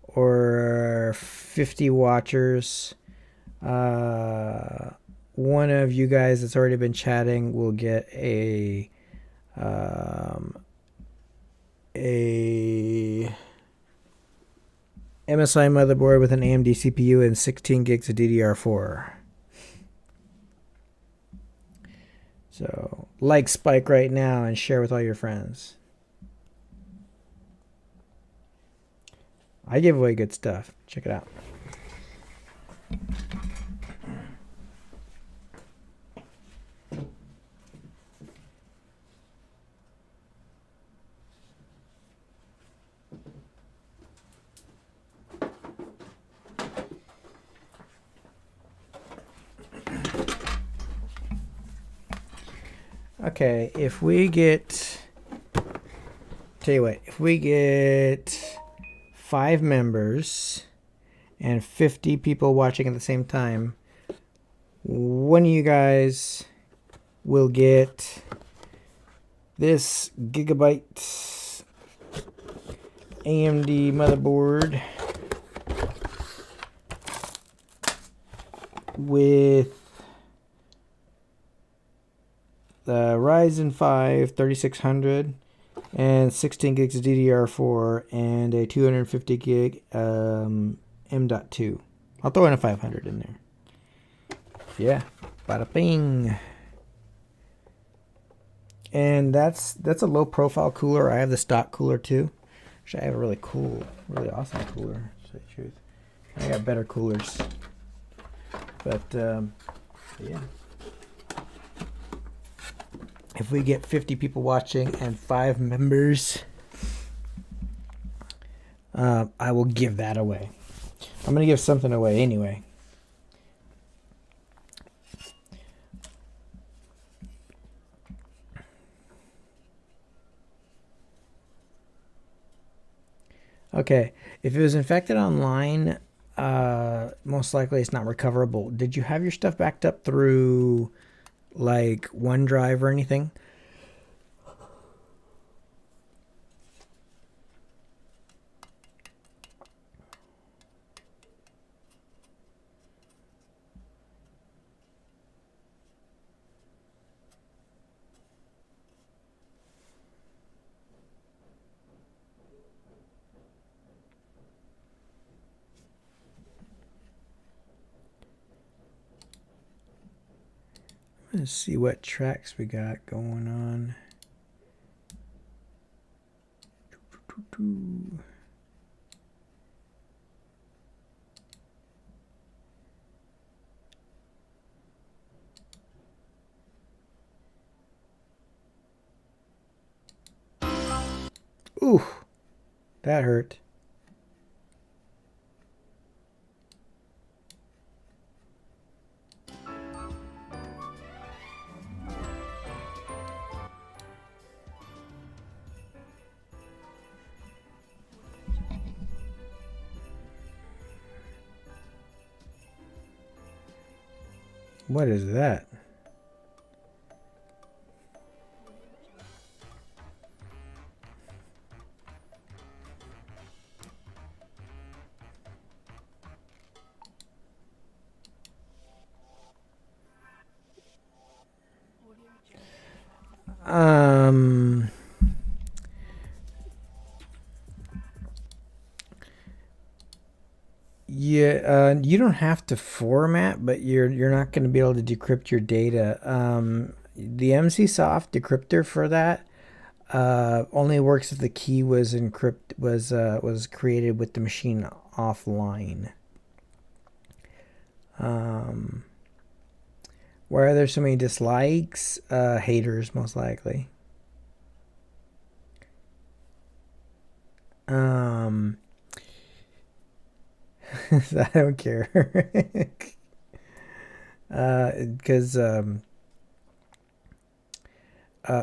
or 50 watchers, one of you guys that's already been chatting will get a MSI motherboard with an AMD CPU and 16 gigs of DDR4. So, like Spike right now and share with all your friends. I give away good stuff. Check it out. Okay, if we get 5 members and 50 people watching at the same time, one of you guys will get this gigabyte AMD motherboard with the Ryzen 5 3600 and 16 gigs of DDR4 and a 250 gig M.2. I'll throw in a 500 in there. Yeah, bada bing. And that's a low profile cooler. I have the stock cooler too. Actually, I have a really cool, really awesome cooler, to tell you the truth. I got better coolers. But yeah. If we get 50 people watching and 5 members, I will give that away. I'm going to give something away anyway. Okay, if it was infected online, most likely it's not recoverable. Did you have your stuff backed up through like OneDrive or anything? Let's see what tracks we got going on. Ooh, that hurt. What is that? Yeah, you don't have to format, but you're not going to be able to decrypt your data. The MC Soft decryptor for that only works if the key was was created with the machine offline. Why are there so many dislikes? Haters, most likely. I don't care. Because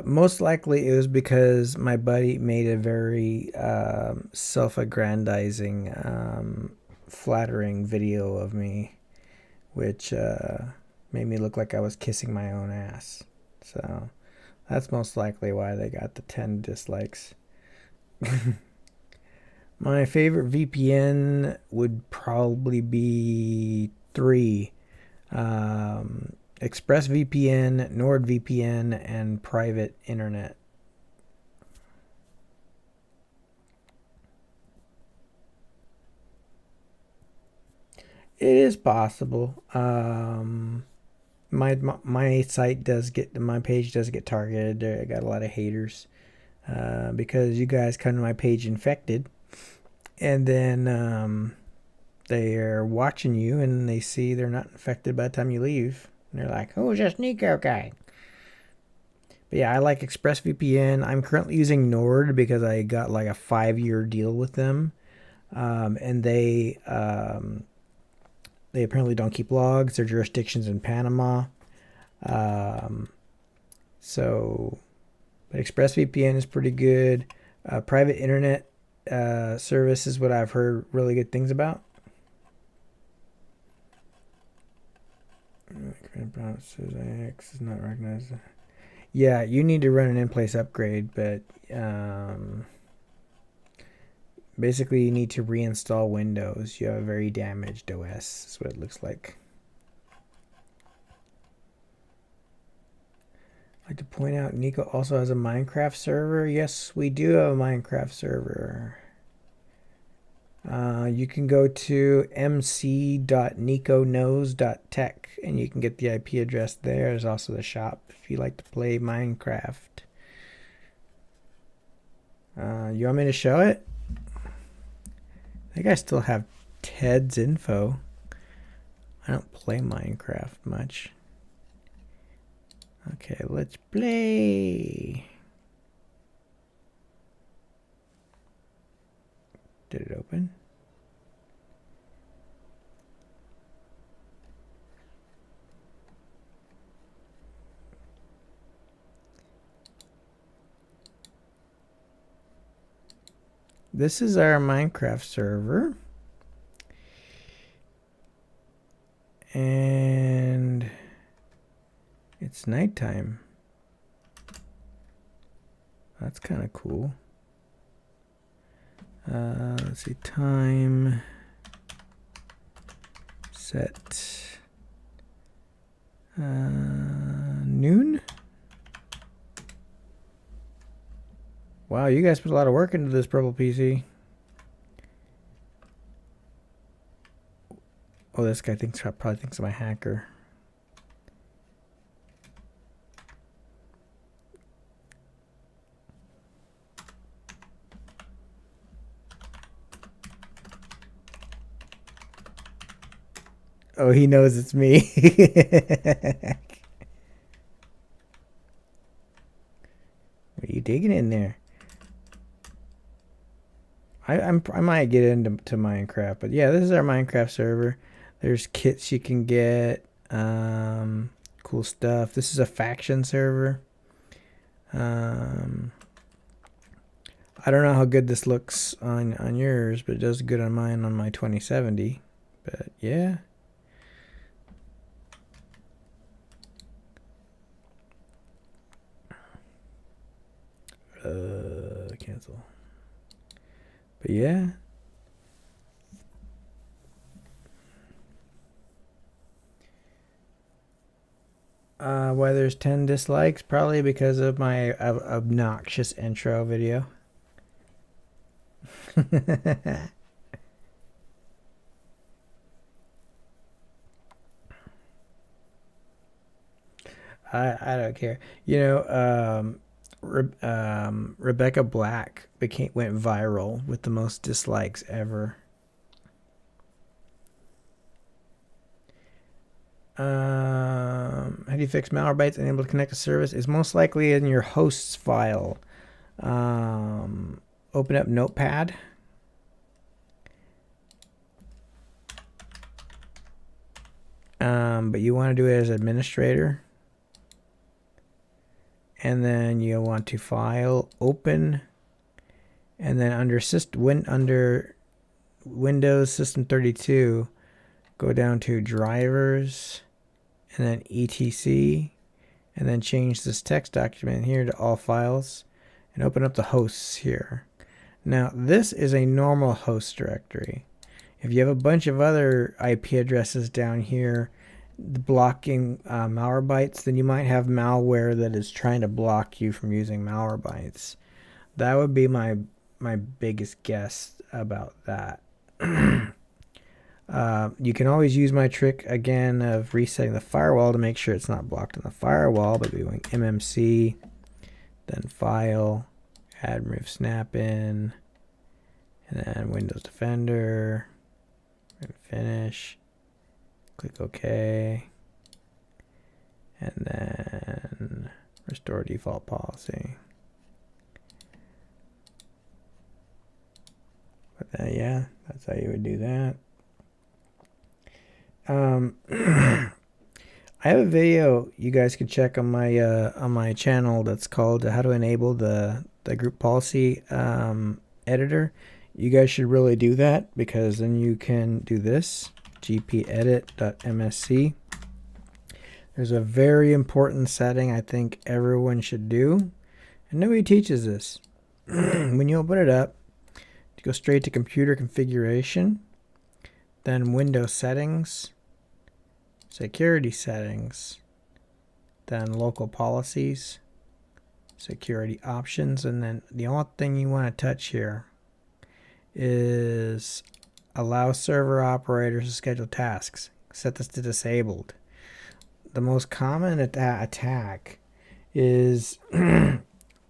most likely it was because my buddy made a very self-aggrandizing, flattering video of me, which made me look like I was kissing my own ass. So that's most likely why they got the 10 dislikes. My favorite VPN would probably be 3. ExpressVPN, NordVPN, and private internet. It is possible. My site does get, my page does get targeted. I got a lot of haters because you guys come to my page infected, and then they are watching you and they see they're not infected by the time you leave. And they're like, "Who's this Nico guy?" But yeah, I like ExpressVPN. I'm currently using Nord because I got like a 5-year deal with them, and they apparently don't keep logs. Their jurisdiction's in Panama, so. But ExpressVPN is pretty good. Private internet service is what I've heard really good things about. X is not recognized. Yeah, you need to run an in-place upgrade, but basically you need to reinstall Windows. You have a very damaged OS, is what it looks like. I'd like to point out Nico also has a Minecraft server. Yes, we do have a Minecraft server. You can go to mc.nikoknows.tech and you can get the IP address there. There's also the shop if you like to play Minecraft. You want me to show it? I think I still have Ted's info. I don't play Minecraft much. Okay, let's play. Did it open? This is our Minecraft server. And it's nighttime. That's kind of cool. Let's see, time set noon. Wow, you guys put a lot of work into this purple PC. Oh, this guy probably thinks I'm a hacker. Oh, he knows it's me. What are you digging in there? I might get into Minecraft, but yeah, this is our Minecraft server. There's kits you can get, cool stuff. This is a faction server. I don't know how good this looks on yours, but it does good on mine on my 2070. But yeah. Cancel. But yeah. Why there's 10 dislikes? Probably because of my obnoxious intro video. I don't care. You know, Rebecca Black went viral with the most dislikes ever. How do you fix Malwarebytes and able to connect to service? It's most likely in your hosts file. Open up Notepad. But you want to do it as administrator. And then you want to file, open, and then under Windows System 32, go down to drivers, and then etc, and then change this text document here to all files, and open up the hosts here. Now this is a normal host directory. If you have a bunch of other IP addresses down here blocking Malwarebytes, then you might have malware that is trying to block you from using Malwarebytes. That would be my biggest guess about that. You can always use my trick again of resetting the firewall to make sure it's not blocked on the firewall by doing MMC, then file, add remove snap-in, and then Windows Defender, and finish. Click OK, and then restore default policy. But then, yeah, that's how you would do that. I have a video you guys can check on my channel that's called how to enable the group policy editor. You guys should really do that, because then you can do this. gpedit.msc. There's a very important setting I think everyone should do, and nobody teaches this. When you open it up, you go straight to computer configuration, then Windows settings, security settings, then local policies, security options, and then the only thing you want to touch here is allow server operators to schedule tasks. Set this to disabled. The most common attack is that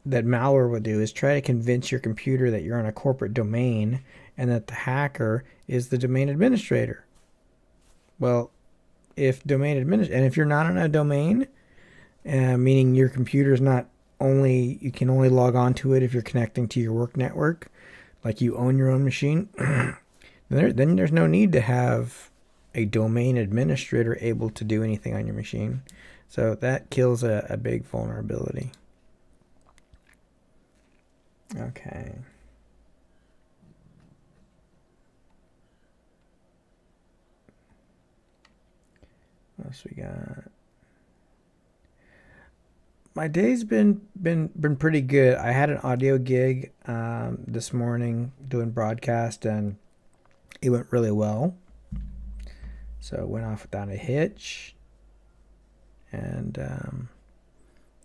malware would do is try to convince your computer that you're on a corporate domain and that the hacker is the domain administrator. Well, if you're not on a domain, meaning your computer is not only, you can only log on to it if you're connecting to your work network, like you own your own machine, then there's no need to have a domain administrator able to do anything on your machine. So that kills a big vulnerability. Okay. What else we got? My day's been pretty good. I had an audio gig this morning doing broadcast, and it went really well. So it went off without a hitch. And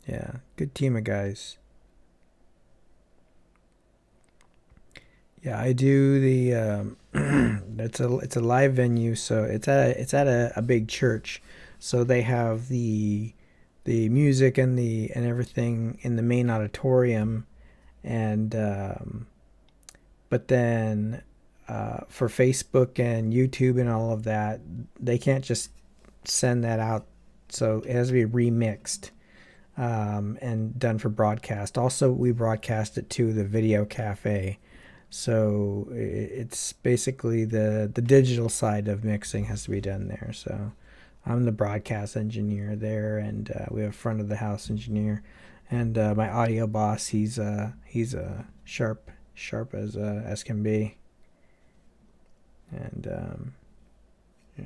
yeah, good team of guys. Yeah, I do the it's a live venue, so it's at a big church. So they have the music and everything in the main auditorium, and but then for Facebook and YouTube and all of that, they can't just send that out. So it has to be remixed and done for broadcast. Also, we broadcast it to the video cafe. So it's basically the digital side of mixing has to be done there. So I'm the broadcast engineer there, and we have a front of the house engineer, and my audio boss. He's sharp as can be, and yeah.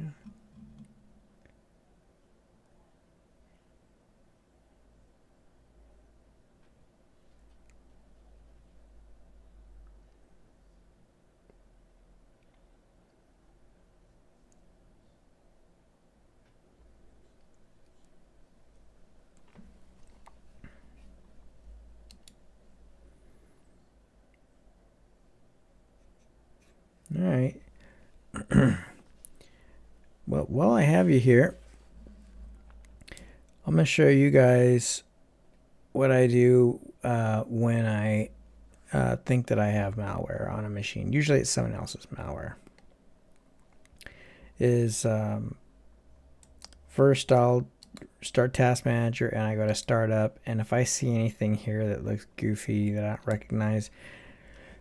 All right. Well, while I have you here, I'm going to show you guys what I do when I think that I have malware on a machine. Usually it's someone else's malware. First I'll start Task Manager and I go to Startup, and if I see anything here that looks goofy that I don't recognize,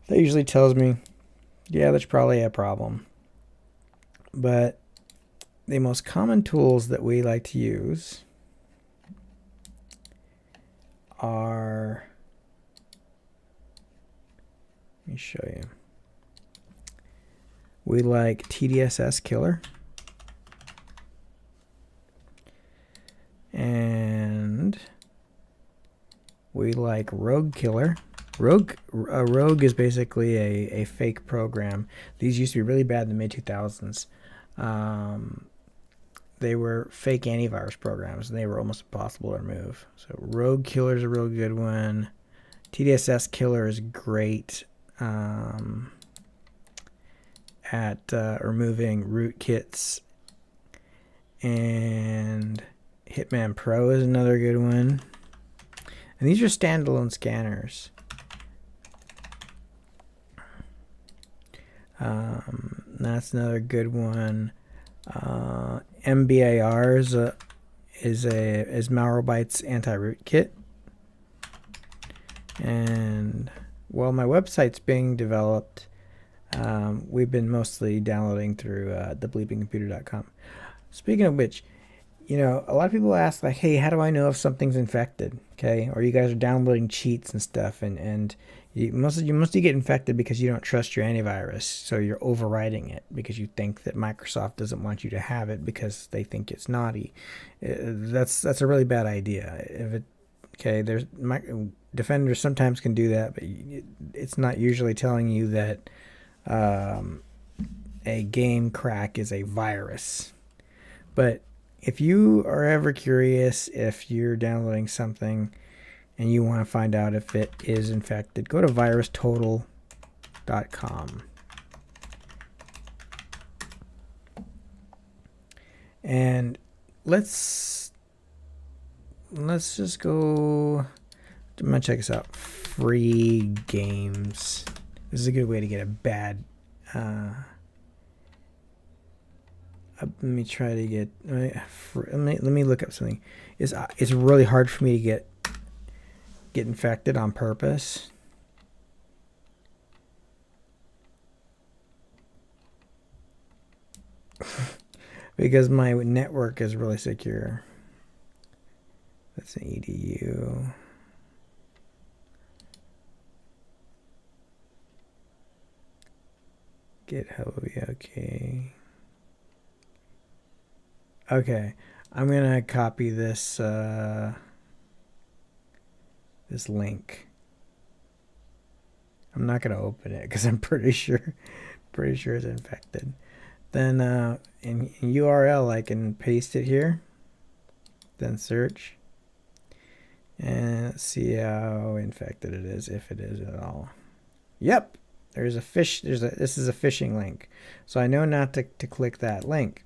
that usually tells me, yeah, that's probably a problem. But the most common tools that we like to use are, let me show you. We like TDSS Killer, and we like Rogue Killer. Rogue is basically a fake program. These used to be really bad in the mid-2000s. They were fake antivirus programs, and they were almost impossible to remove. So Rogue Killer is a real good one. TDSS Killer is great at removing rootkits. And Hitman Pro is another good one. And these are standalone scanners. That's another good one. MBAR is Malwarebytes anti-rootkit. And while my website's being developed, we've been mostly downloading through thebleepingcomputer.com. Speaking of which, a lot of people ask, like, hey, how do I know if something's infected? Okay, or you guys are downloading cheats and stuff, and you mostly get infected because you don't trust your antivirus, so you're overriding it because you think that Microsoft doesn't want you to have it because they think it's naughty. That's a really bad idea. There's defenders sometimes can do that, but it's not usually telling you that a game crack is a virus. But if you are ever curious, if you're downloading something and you want to find out if it is infected, go to virustotal.com. And let's just go. I'm going to check this out. Free games. This is a good way to get a bad let me try to get. Let me look up something. It's really hard for me to get infected on purpose. Because my network is really secure. That's an edu. GitHub will be okay. Okay, I'm gonna copy this this link. I'm not gonna open it because I'm pretty sure it's infected. Then in URL I can paste it here. Then search, and let's see how infected it is, if it is at all. Yep, this is a phishing link, so I know not to click that link.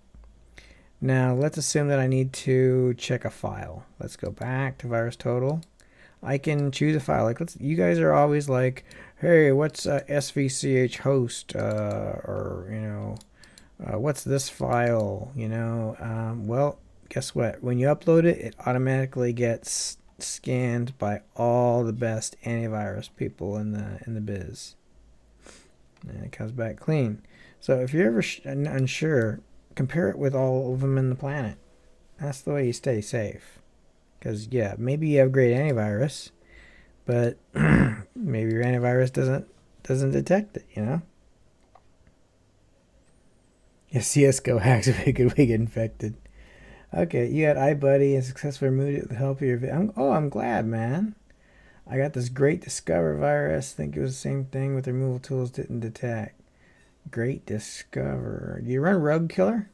Now let's assume that I need to check a file. Let's go back to VirusTotal. I can choose a file. Like, you guys are always like, hey, what's svch host, or what's this file? Well, guess what? When you upload it, it automatically gets scanned by all the best antivirus people in the biz, and it comes back clean. So if you're ever unsure, compare it with all of them in the planet. That's the way you stay safe. Because yeah, maybe you have great antivirus, but maybe your antivirus doesn't detect it. Yeah, CS:GO hacks if we get infected. Okay, you got iBuddy and successfully removed it with the help of your. I'm glad, man. I got this great Discover virus. Think it was the same thing with removal tools didn't detect. Great Discover. Do you run Rogue Killer?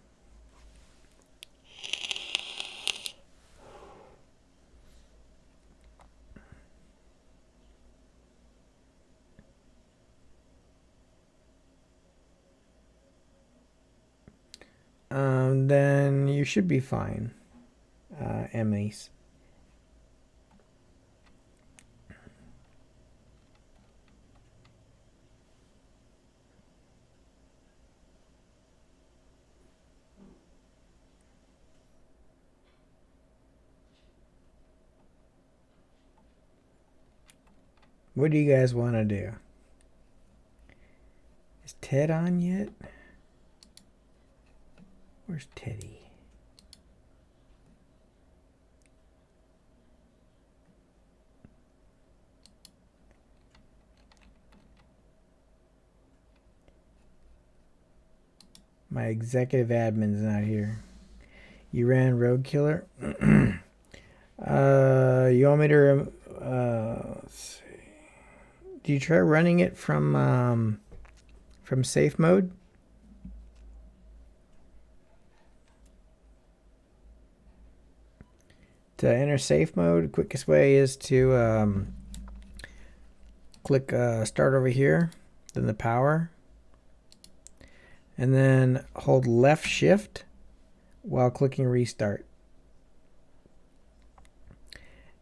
Then you should be fine, Emmys. What do you guys want to do? Is Ted on yet? Where's Teddy? My executive admin's not here. You ran Rogue Killer? You want me to... let's see. Do you try running it from safe mode? To enter safe mode, the quickest way is to click start over here, then the power, and then hold left shift while clicking restart.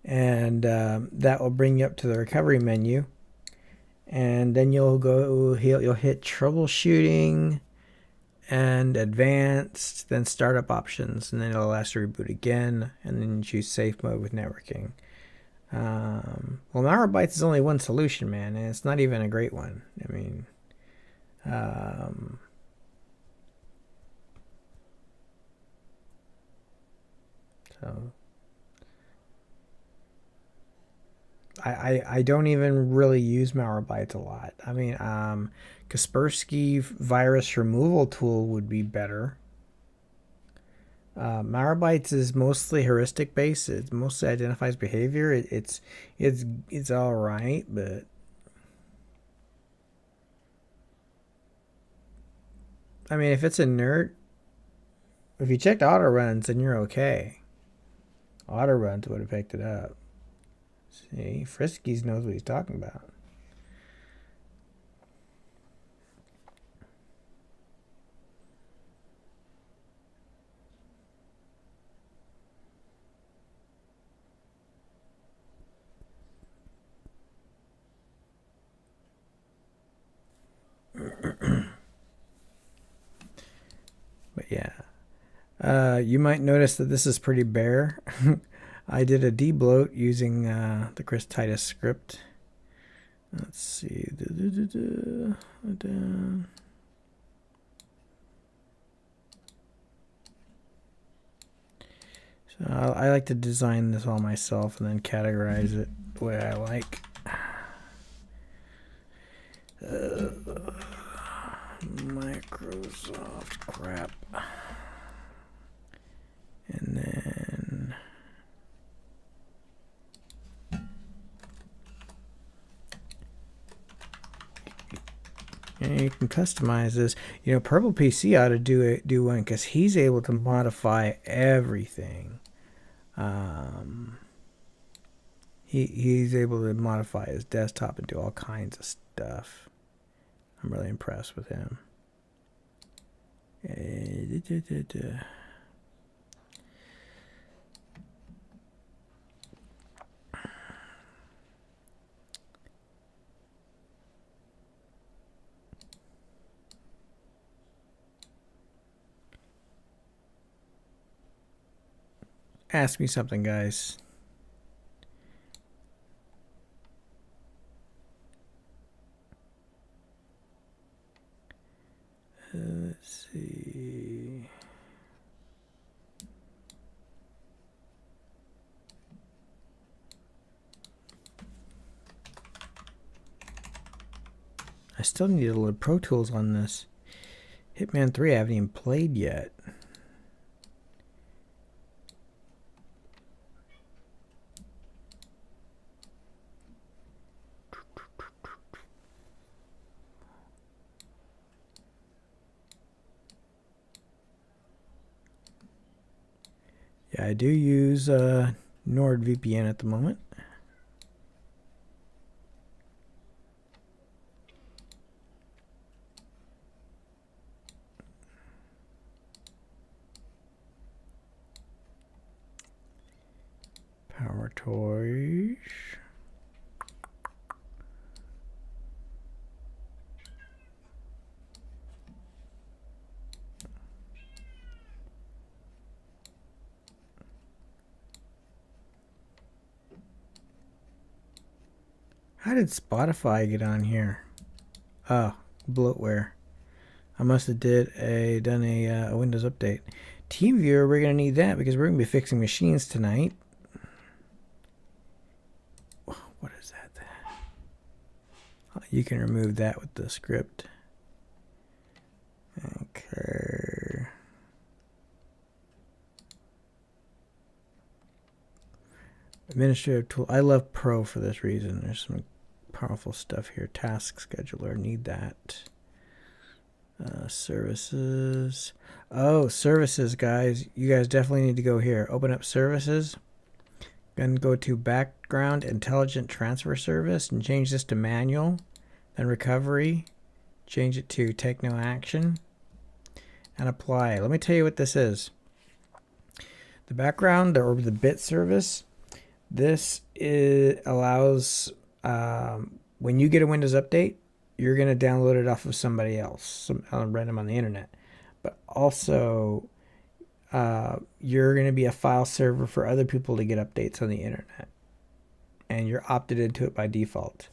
And that will bring you up to the recovery menu. And then you'll hit troubleshooting and advanced, then startup options, and then it'll ask to reboot again, and then you choose safe mode with networking. Well, Malwarebytes is only one solution, man, and it's not even a great one. I mean, so I don't even really use Malwarebytes a lot. I mean, Kaspersky virus removal tool would be better. Malwarebytes is mostly heuristic based. It mostly identifies behavior. It's all right, but I mean, if it's inert, if you checked auto runs, then you're okay. Auto runs would have picked it up. See, Friskies knows what he's talking about. But yeah, you might notice that this is pretty bare. I did a debloat using the Chris Titus script. Let's see. So I like to design this all myself and then categorize it the way I like. Microsoft crap. And then and you can customize this. Purple PC ought to do one because he's able to modify everything. He's able to modify his desktop and do all kinds of stuff. I'm really impressed with him. Ask me something, guys. Let's see. I still need to load Pro Tools on this. Hitman 3 I haven't even played yet. Yeah, I do use NordVPN at the moment. Power Toys. How did Spotify get on here? Oh, bloatware. I must have done a Windows update. TeamViewer, we're gonna need that because we're gonna be fixing machines tonight. What is that? You can remove that with the script. Okay. Administrative tool. I love Pro for this reason. There's some powerful stuff here. Task scheduler. Need that. Services. Oh, services, guys. You guys definitely need to go here. Open up services. Then go to background intelligent transfer service and change this to manual. Then recovery. Change it to take no action. And apply. Let me tell you what this is. The background or the bit service. This allows when you get a Windows update, you're going to download it off of somebody else, random on the internet. But also, you're going to be a file server for other people to get updates on the internet. And you're opted into it by default.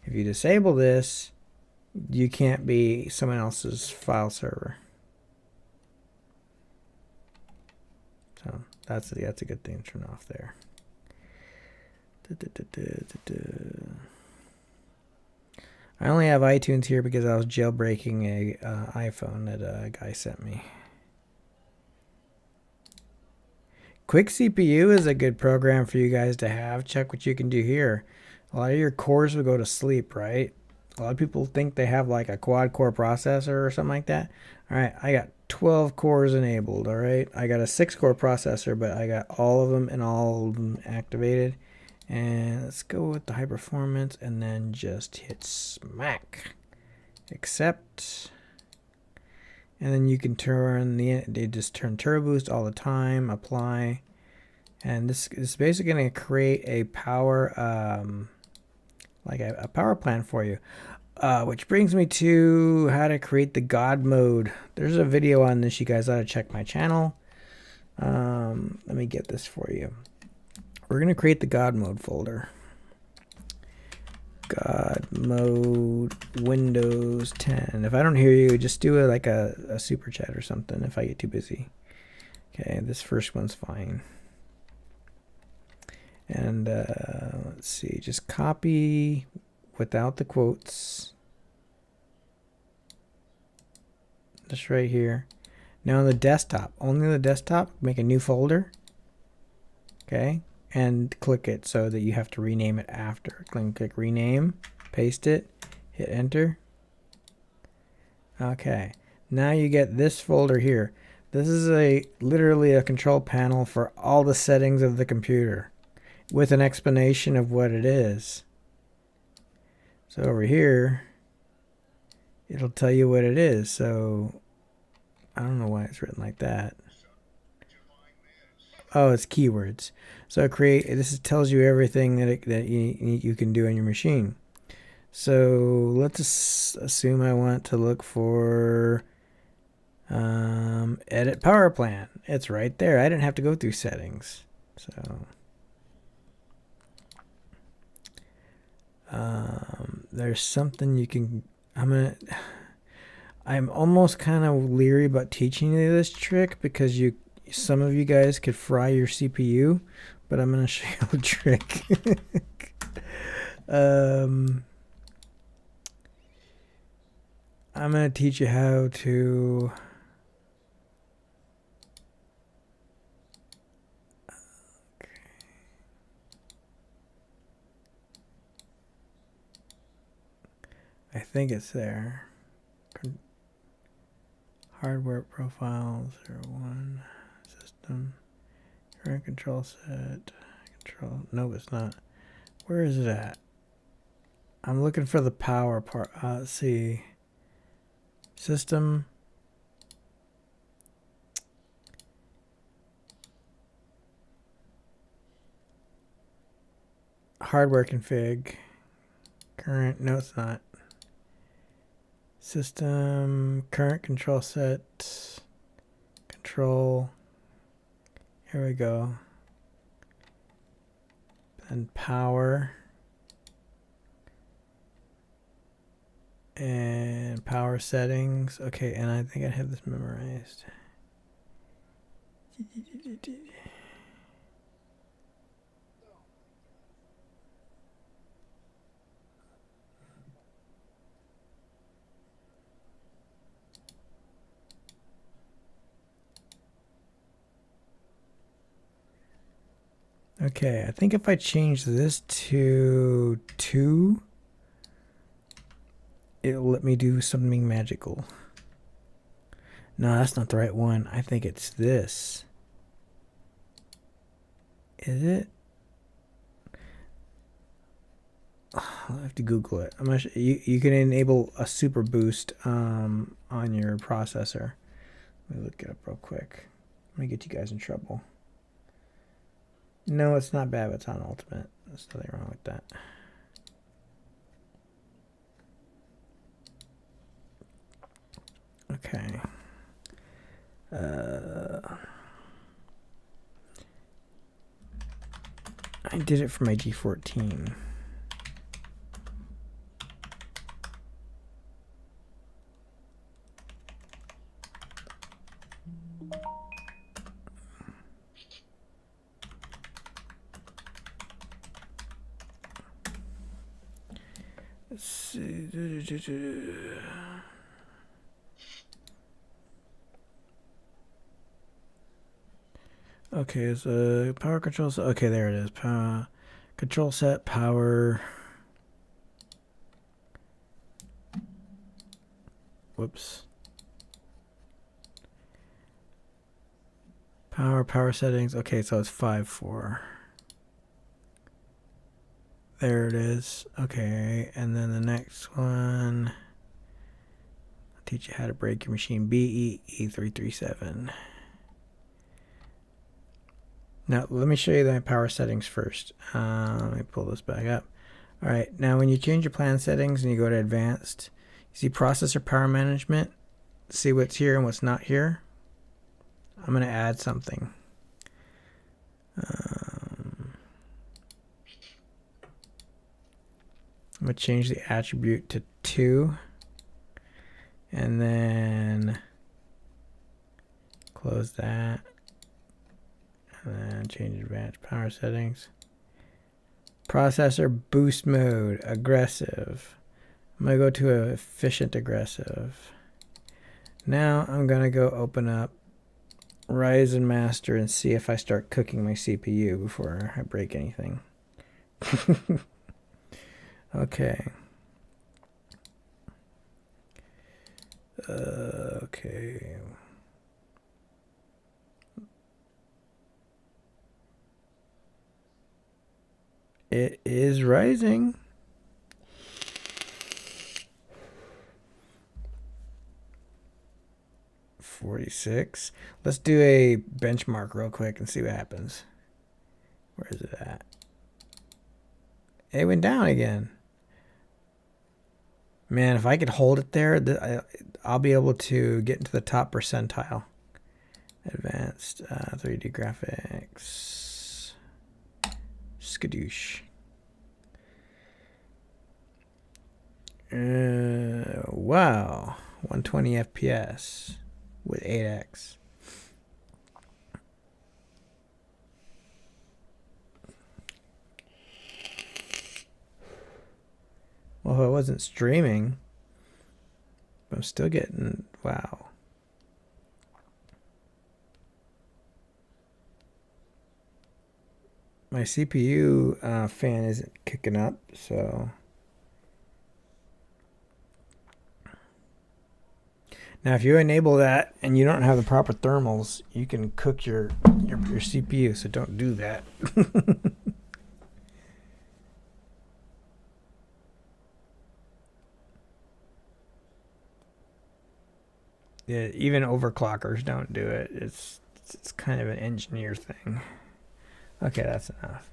If you disable this, you can't be someone else's file server. So that's a good thing to turn off there. I only have iTunes here because I was jailbreaking a iPhone that a guy sent me. Quick CPU is a good program for you guys to have. Check what you can do here. A lot of your cores will go to sleep, right? A lot of people think they have like a quad core processor or something like that. All right, I got 12 cores enabled, all right? I got a 6-core processor, but I got all of them and all of them activated. And let's go with the high performance and then just hit smack. Accept. And then you can turn they just turn turbo boost all the time, apply. And this is basically going to create a power, like a power plan for you. Which brings me to how to create the God mode. There's a video on this. You guys ought to check my channel. Let me get this for you. We're going to create the God mode folder. God mode Windows 10. If I don't hear you, just do like a super chat or something if I get too busy. Okay, this first one's fine. And let's see, just copy without the quotes. Just right here. Now on the desktop, only on the desktop, make a new folder. Okay. And click it so that you have to rename it after. Click rename, paste it, hit enter. Okay, now you get this folder here. This is literally a control panel for all the settings of the computer with an explanation of what it is. So over here, it'll tell you what it is. So I don't know why it's written like that. Oh, it's keywords. So this tells you everything that you can do on your machine. So let's assume I want to look for edit power plan. It's right there. I didn't have to go through settings. So there's something you can. I'm almost kind of leery about teaching you this trick because some of you guys could fry your CPU, but I'm gonna show you a trick. I'm gonna teach you how to. I think it's there. Hardware profiles 01 system current control set control. No, it's not. Where is it at? I'm looking for the power part. Let's see. System. Hardware config. Current. No, it's not. System. Current control set. Control. Here we go. And power. And power settings. Okay, and I think I have this memorized. Okay, I think if I change this to 2, it'll let me do something magical. No, that's not the right one. I think it's this. Is it? I'll have to Google it. I'm not sure. You can enable a super boost on your processor. Let me look it up real quick. Let me get you guys in trouble. No, it's not bad, but it's on ultimate. There's nothing wrong with that. Okay. I did it for my G14. Let's see. Okay, it's a power control set. Okay, there it is. Power control set, power. Whoops. Power settings. Okay, so it's 5.4. There it is. Okay, and then the next one. I'll teach you how to break your machine. BEE337. Now, let me show you the power settings first. Let me pull this back up. All right, now when you change your plan settings and you go to advanced, you see processor power management. See what's here and what's not here. I'm going to add something. I'm going to change the attribute to 2. And then close that. And then change advanced power settings. Processor boost mode, aggressive. I'm going to go to efficient aggressive. Now I'm going to go open up Ryzen Master and see if I start cooking my CPU before I break anything. Okay. Okay. It is rising. $46. Let's do a benchmark real quick and see what happens. Where is it at? It went down again. Man, if I could hold it there, I'll be able to get into the top percentile. Advanced 3D graphics. Skadoosh. Wow. 120 FPS with 8x. Well, I wasn't streaming, but I'm still getting, wow. My CPU fan isn't kicking up, so. Now, if you enable that and you don't have the proper thermals, you can cook your CPU, so don't do that. Yeah, even overclockers don't do it. It's kind of an engineer thing. Okay, that's enough.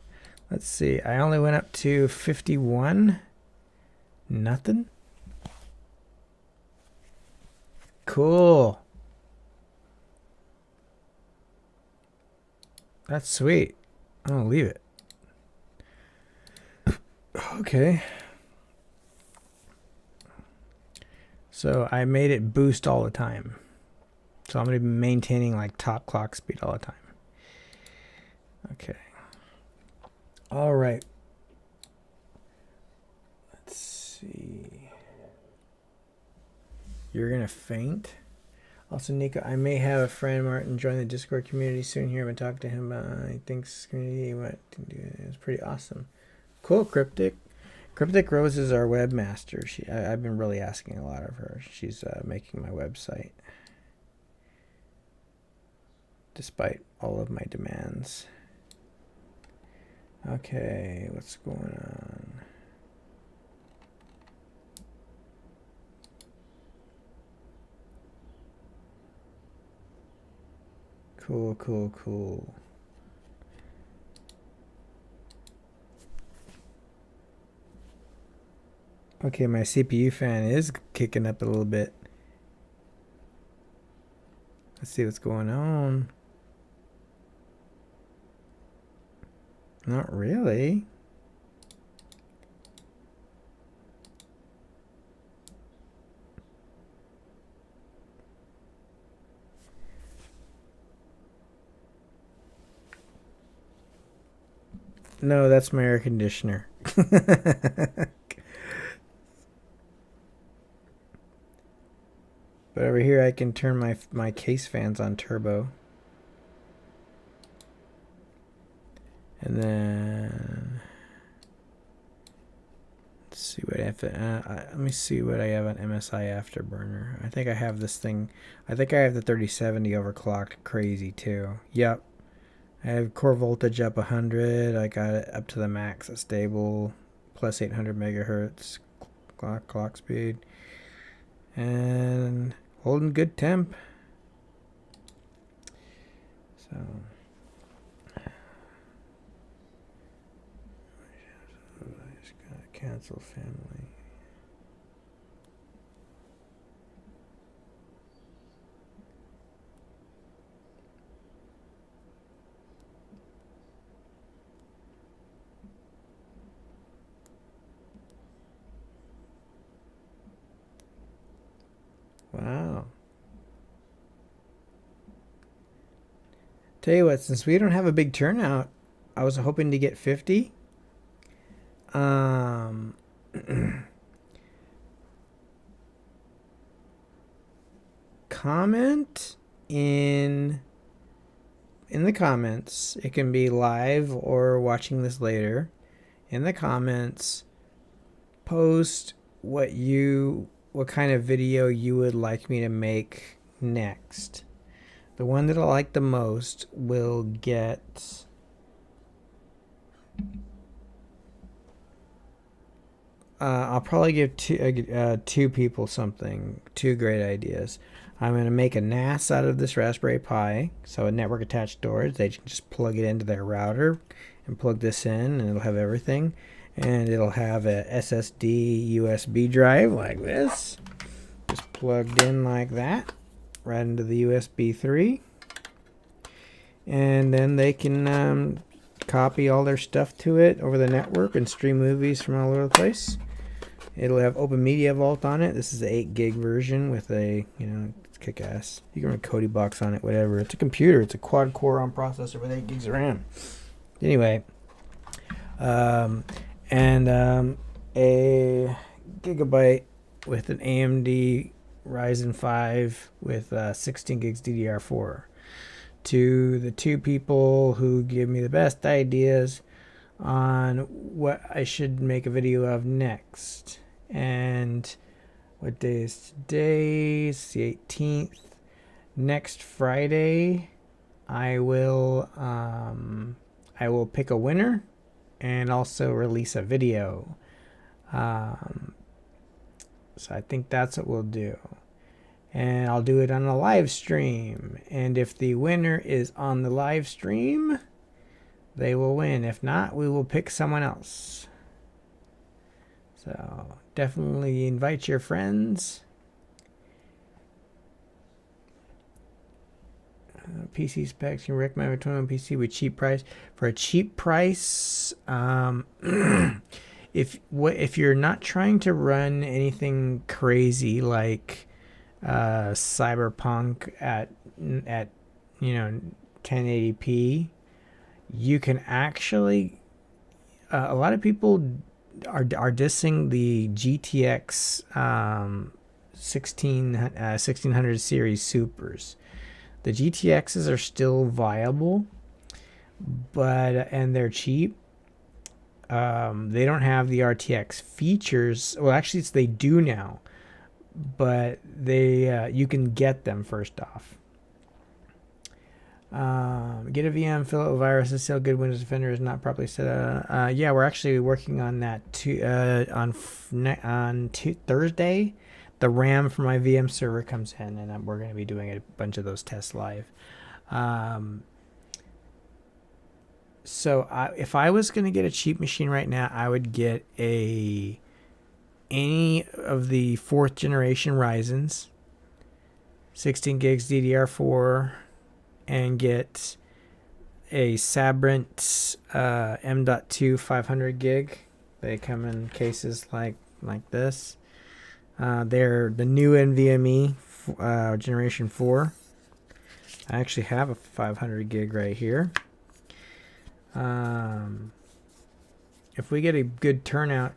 Let's see. I only went up to 51. Nothing. Cool. That's sweet. I'm gonna leave it. Okay. So I made it boost all the time. So I'm gonna be maintaining like top clock speed all the time. Okay. All right. Let's see. You're gonna faint. Also, Nico, I may have a friend, Martin, join the Discord community soon here. I've been talking to him. He thinks community what to do. It's pretty awesome. Cool, Cryptic. Cryptic Rose is our webmaster. I've been really asking a lot of her. She's making my website, despite all of my demands. Okay, what's going on? Cool, cool, cool. Okay, my CPU fan is kicking up a little bit. Let's see what's going on. Not really. No, that's my air conditioner. But over here I can turn my case fans on turbo. And then let's see what I have to, let me see what I have on MSI Afterburner. I think I have this thing. I think I have the 3070 overclocked crazy too. Yep. I have core voltage up 100. I got it up to the max at stable, plus 800 megahertz clock speed, and holding good temp. So I just gotta cancel family. Wow. Tell you what, since we don't have a big turnout, I was hoping to get 50. Comment in the comments. It can be live or watching this later. In the comments, post what kind of video you would like me to make next. The one that I like the most will get I'll probably give two people something, two great ideas. I'm going to make a NAS out of this Raspberry Pi, so a network attached storage. They can just plug it into their router and plug this in, and it'll have everything. And it'll have a SSD USB drive like this, just plugged in like that, right into the USB 3. And then they can copy all their stuff to it over the network and stream movies from all over the place. It'll have Open Media Vault on it. This is the 8 gig version with a, it's kick-ass. You can run Kodi box on it, whatever. It's a computer. It's a quad-core ARM processor with 8 gigs of RAM. Anyway, a gigabyte with an AMD Ryzen 5 with 16 gigs DDR4. To the two people who give me the best ideas on what I should make a video of next. And what day is today? It's the 18th. Next Friday, I will pick a winner and also release a video. So I think that's what we'll do. And I'll do it on a live stream. And if the winner is on the live stream, they will win. If not, we will pick someone else. So definitely invite your friends. PC specs, you recommend a 21 PC with cheap price. For a cheap price, if you're not trying to run anything crazy like Cyberpunk at 1080p, you can actually a lot of people are dissing the GTX 1600 series supers. The GTXs are still viable, and they're cheap. They don't have the RTX features. Well, actually, they do now, but you can get them first off. Get a VM, fill it with viruses, still good. Windows Defender is not properly set up. Yeah, we're actually working on that too. On Thursday, the RAM for my VM server comes in, and we're going to be doing a bunch of those tests live. So if I was going to get a cheap machine right now, I would get any of the 4th generation Ryzens, 16 gigs DDR4, and get a Sabrent M.2 500 gig. They come in cases like this. They're the new NVMe generation 4. I actually have a 500 gig right here. If we get a good turnout,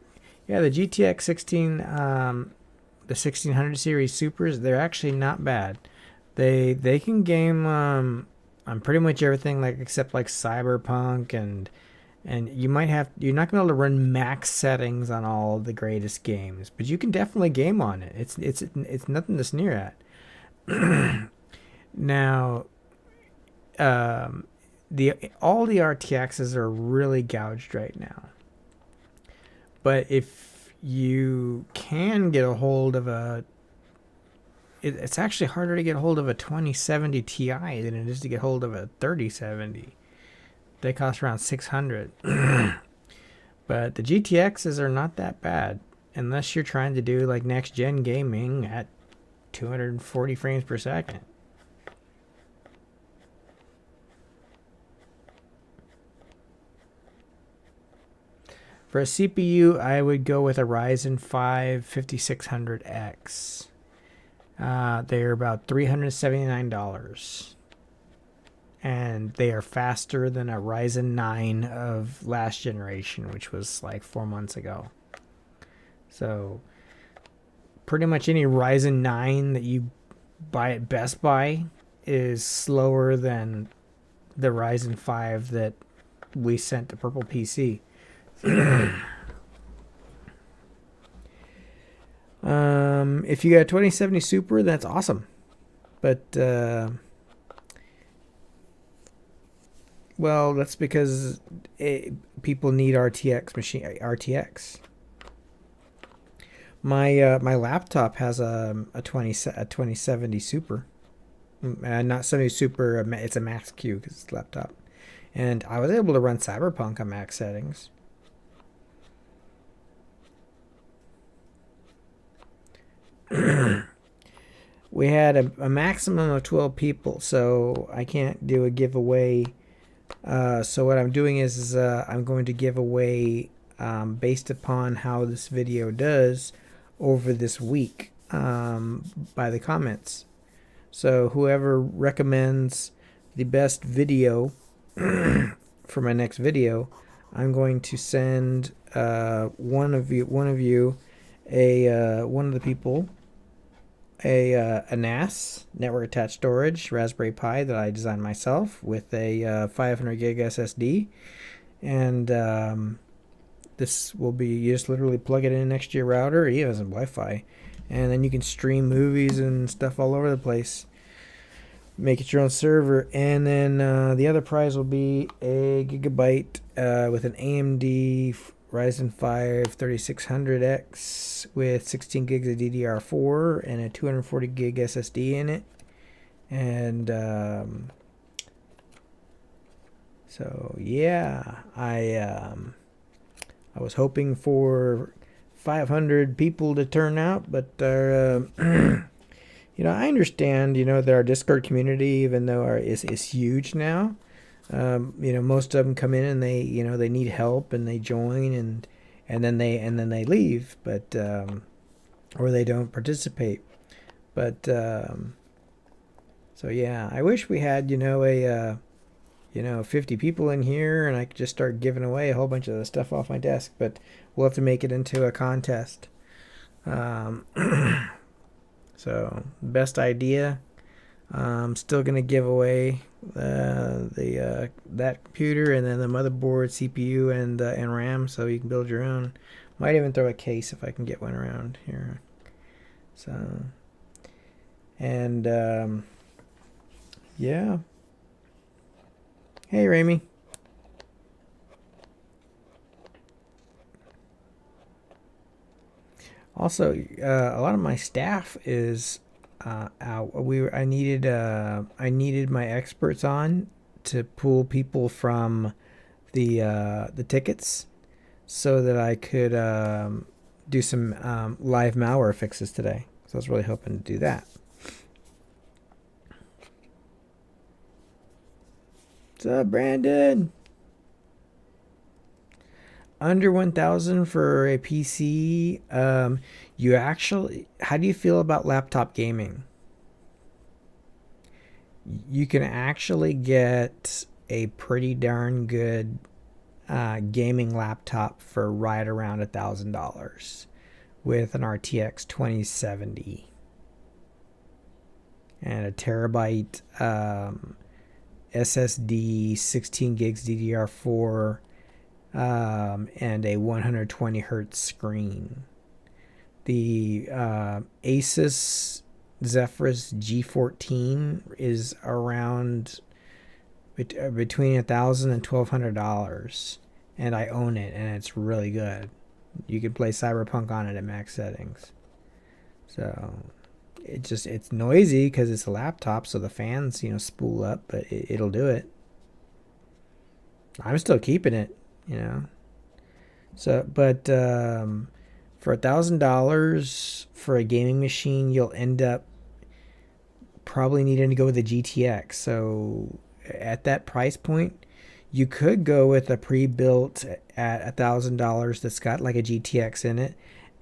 yeah, the GTX 16, the 1600 series supers, they're actually not bad. They can game on pretty much everything, except Cyberpunk, and you're not gonna be able to run max settings on all the greatest games, but you can definitely game on it. It's nothing to sneer at. Now, all the RTXs are really gouged right now. But if you can get a hold of it's actually harder to get a hold of a 2070 Ti than it is to get hold of a 3070. They cost around $600. But the GTXs are not that bad unless you're trying to do next gen gaming at 240 frames per second. For a CPU, I would go with a Ryzen 5 5600X. They're about $379. And they are faster than a Ryzen 9 of last generation, which was 4 months ago. So pretty much any Ryzen 9 that you buy at Best Buy is slower than the Ryzen 5 that we sent to Purple PC. If you got a 2070 Super, that's awesome. But well, that's because people need RTX. My laptop has a 2070 Super, not 70 Super. It's a Max Q because it's a laptop, and I was able to run Cyberpunk on max settings. We had a maximum of 12 people, so I can't do a giveaway So what I'm doing is I'm going to give away, based upon how this video does over this week, by the comments. So whoever recommends the best video for my next video, I'm going to send one of you, one of the people, a NAS, network attached storage Raspberry Pi that I designed myself with a 500 gig SSD, and this will be, you just literally plug it in next to your router. It even has Wi-Fi, and then you can stream movies and stuff all over the place. Make it your own server, and then the other prize will be a gigabyte with an AMD Ryzen 5 3600X with 16 gigs of DDR4 and a 240 gig SSD in it. And so yeah, I was hoping for 500 people to turn out, but you know, I understand, you know, that our Discord community, even though is huge now, you know, most of them come in and they, you know, they need help and they join and then they leave, but or they don't participate. But so yeah, I wish we had, you know, a 50 people in here and I could just start giving away a whole bunch of the stuff off my desk, but we'll have to make it into a contest. So best idea, I'm still gonna give away that computer and then the motherboard, CPU, and RAM, so you can build your own. Might even throw a case if I can get one around here. So, and yeah. Hey, Ramy. Also, a lot of my staff is out. I needed my experts on to pull people from the tickets, so that I could do some live malware fixes today. So I was really hoping to do that. What's up, Brandon? Under 1,000 for a PC. You actually, how do you feel about laptop gaming? You can actually get a pretty darn good gaming laptop for right around $1,000 with an RTX 2070 and a terabyte SSD, 16 gigs DDR4, and a 120 hertz screen. The Asus Zephyrus G14 is around between $1,000 and $1,200, and I own it, and it's really good. You can play Cyberpunk on it at max settings. So it's noisy because it's a laptop, so the fans, you know, spool up, but it'll do it. I'm still keeping it, you know. So, but for $1,000 for a gaming machine, you'll end up probably needing to go with a GTX. So at that price point, you could go with a pre-built at $1,000 that's got like a GTX in it,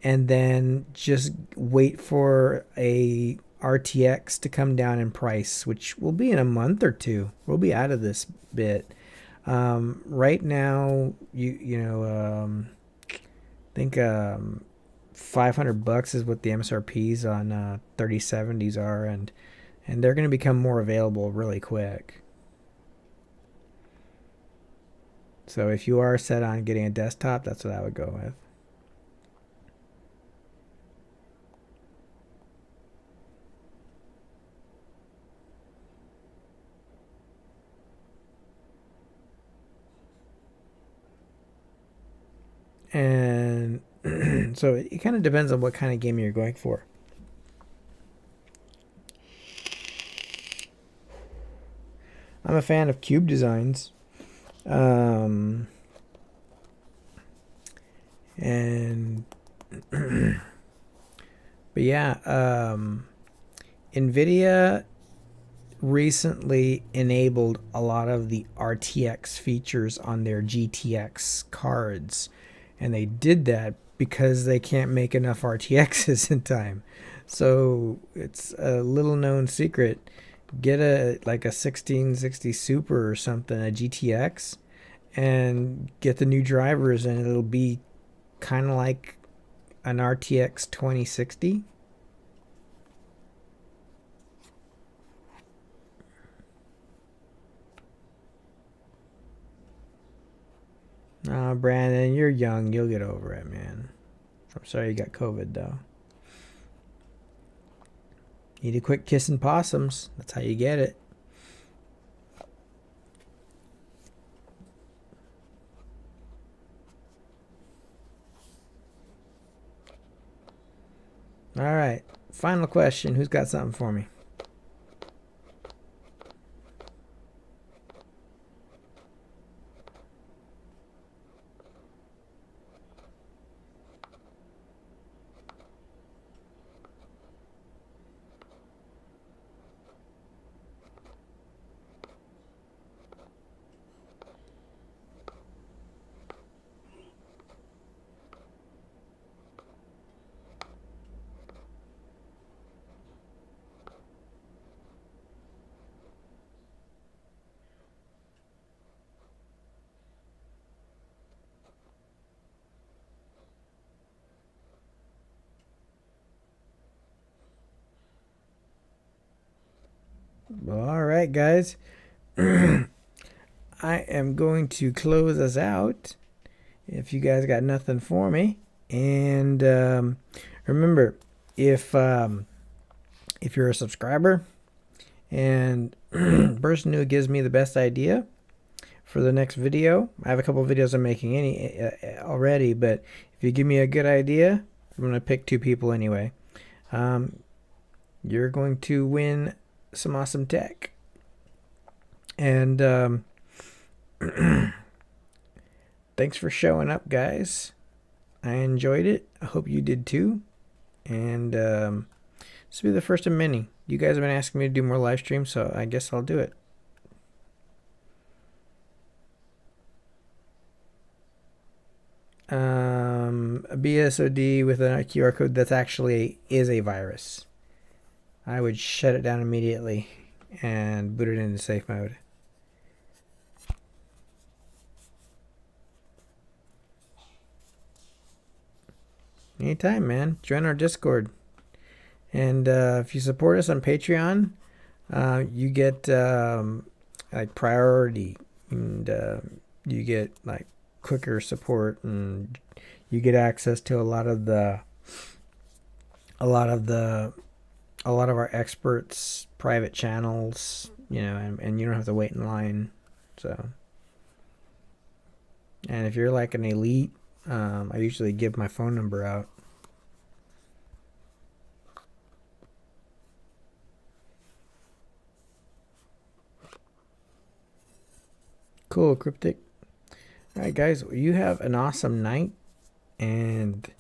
and then just wait for a RTX to come down in price, which will be in a month or two. We'll be out of this bit. Right now, I think $500 is what the MSRPs on 3070s are, and they're going to become more available really quick. So if you are set on getting a desktop, that's what I would go with. And so it kind of depends on what kind of game you're going for. I'm a fan of cube designs. And but yeah, NVIDIA recently enabled a lot of the RTX features on their GTX cards, and they did that because they can't make enough RTXs in time. So it's a little known secret. Get a 1660 Super or something, a GTX, and get the new drivers, and it'll be kind of like an RTX 2060. Brandon, you're young. You'll get over it, man. I'm sorry you got COVID, though. Need to quit kissing possums. That's how you get it. All right. Final question. Who's got something for me? All right, guys. I am going to close us out if you guys got nothing for me. And remember, if you're a subscriber and person who gives me the best idea for the next video, I have a couple of videos I'm making already, but if you give me a good idea, I'm going to pick 2 people anyway. You're going to win some awesome tech. And thanks for showing up, guys. I enjoyed it. I hope you did too. And this will be the first of many. You guys have been asking me to do more live streams, so I guess I'll do it. A BSOD with a QR code that's actually is a virus. I would shut it down immediately and boot it into safe mode. Anytime, man. Join our Discord. And if you support us on Patreon, you get like priority, and you get like quicker support, and you get access to a lot of our experts' private channels, you know, and you don't have to wait in line. So, and if you're like an elite, I usually give my phone number out. Cool, Cryptic. Alright, guys, you have an awesome night, and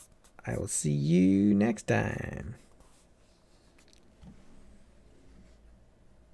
I will see you next time.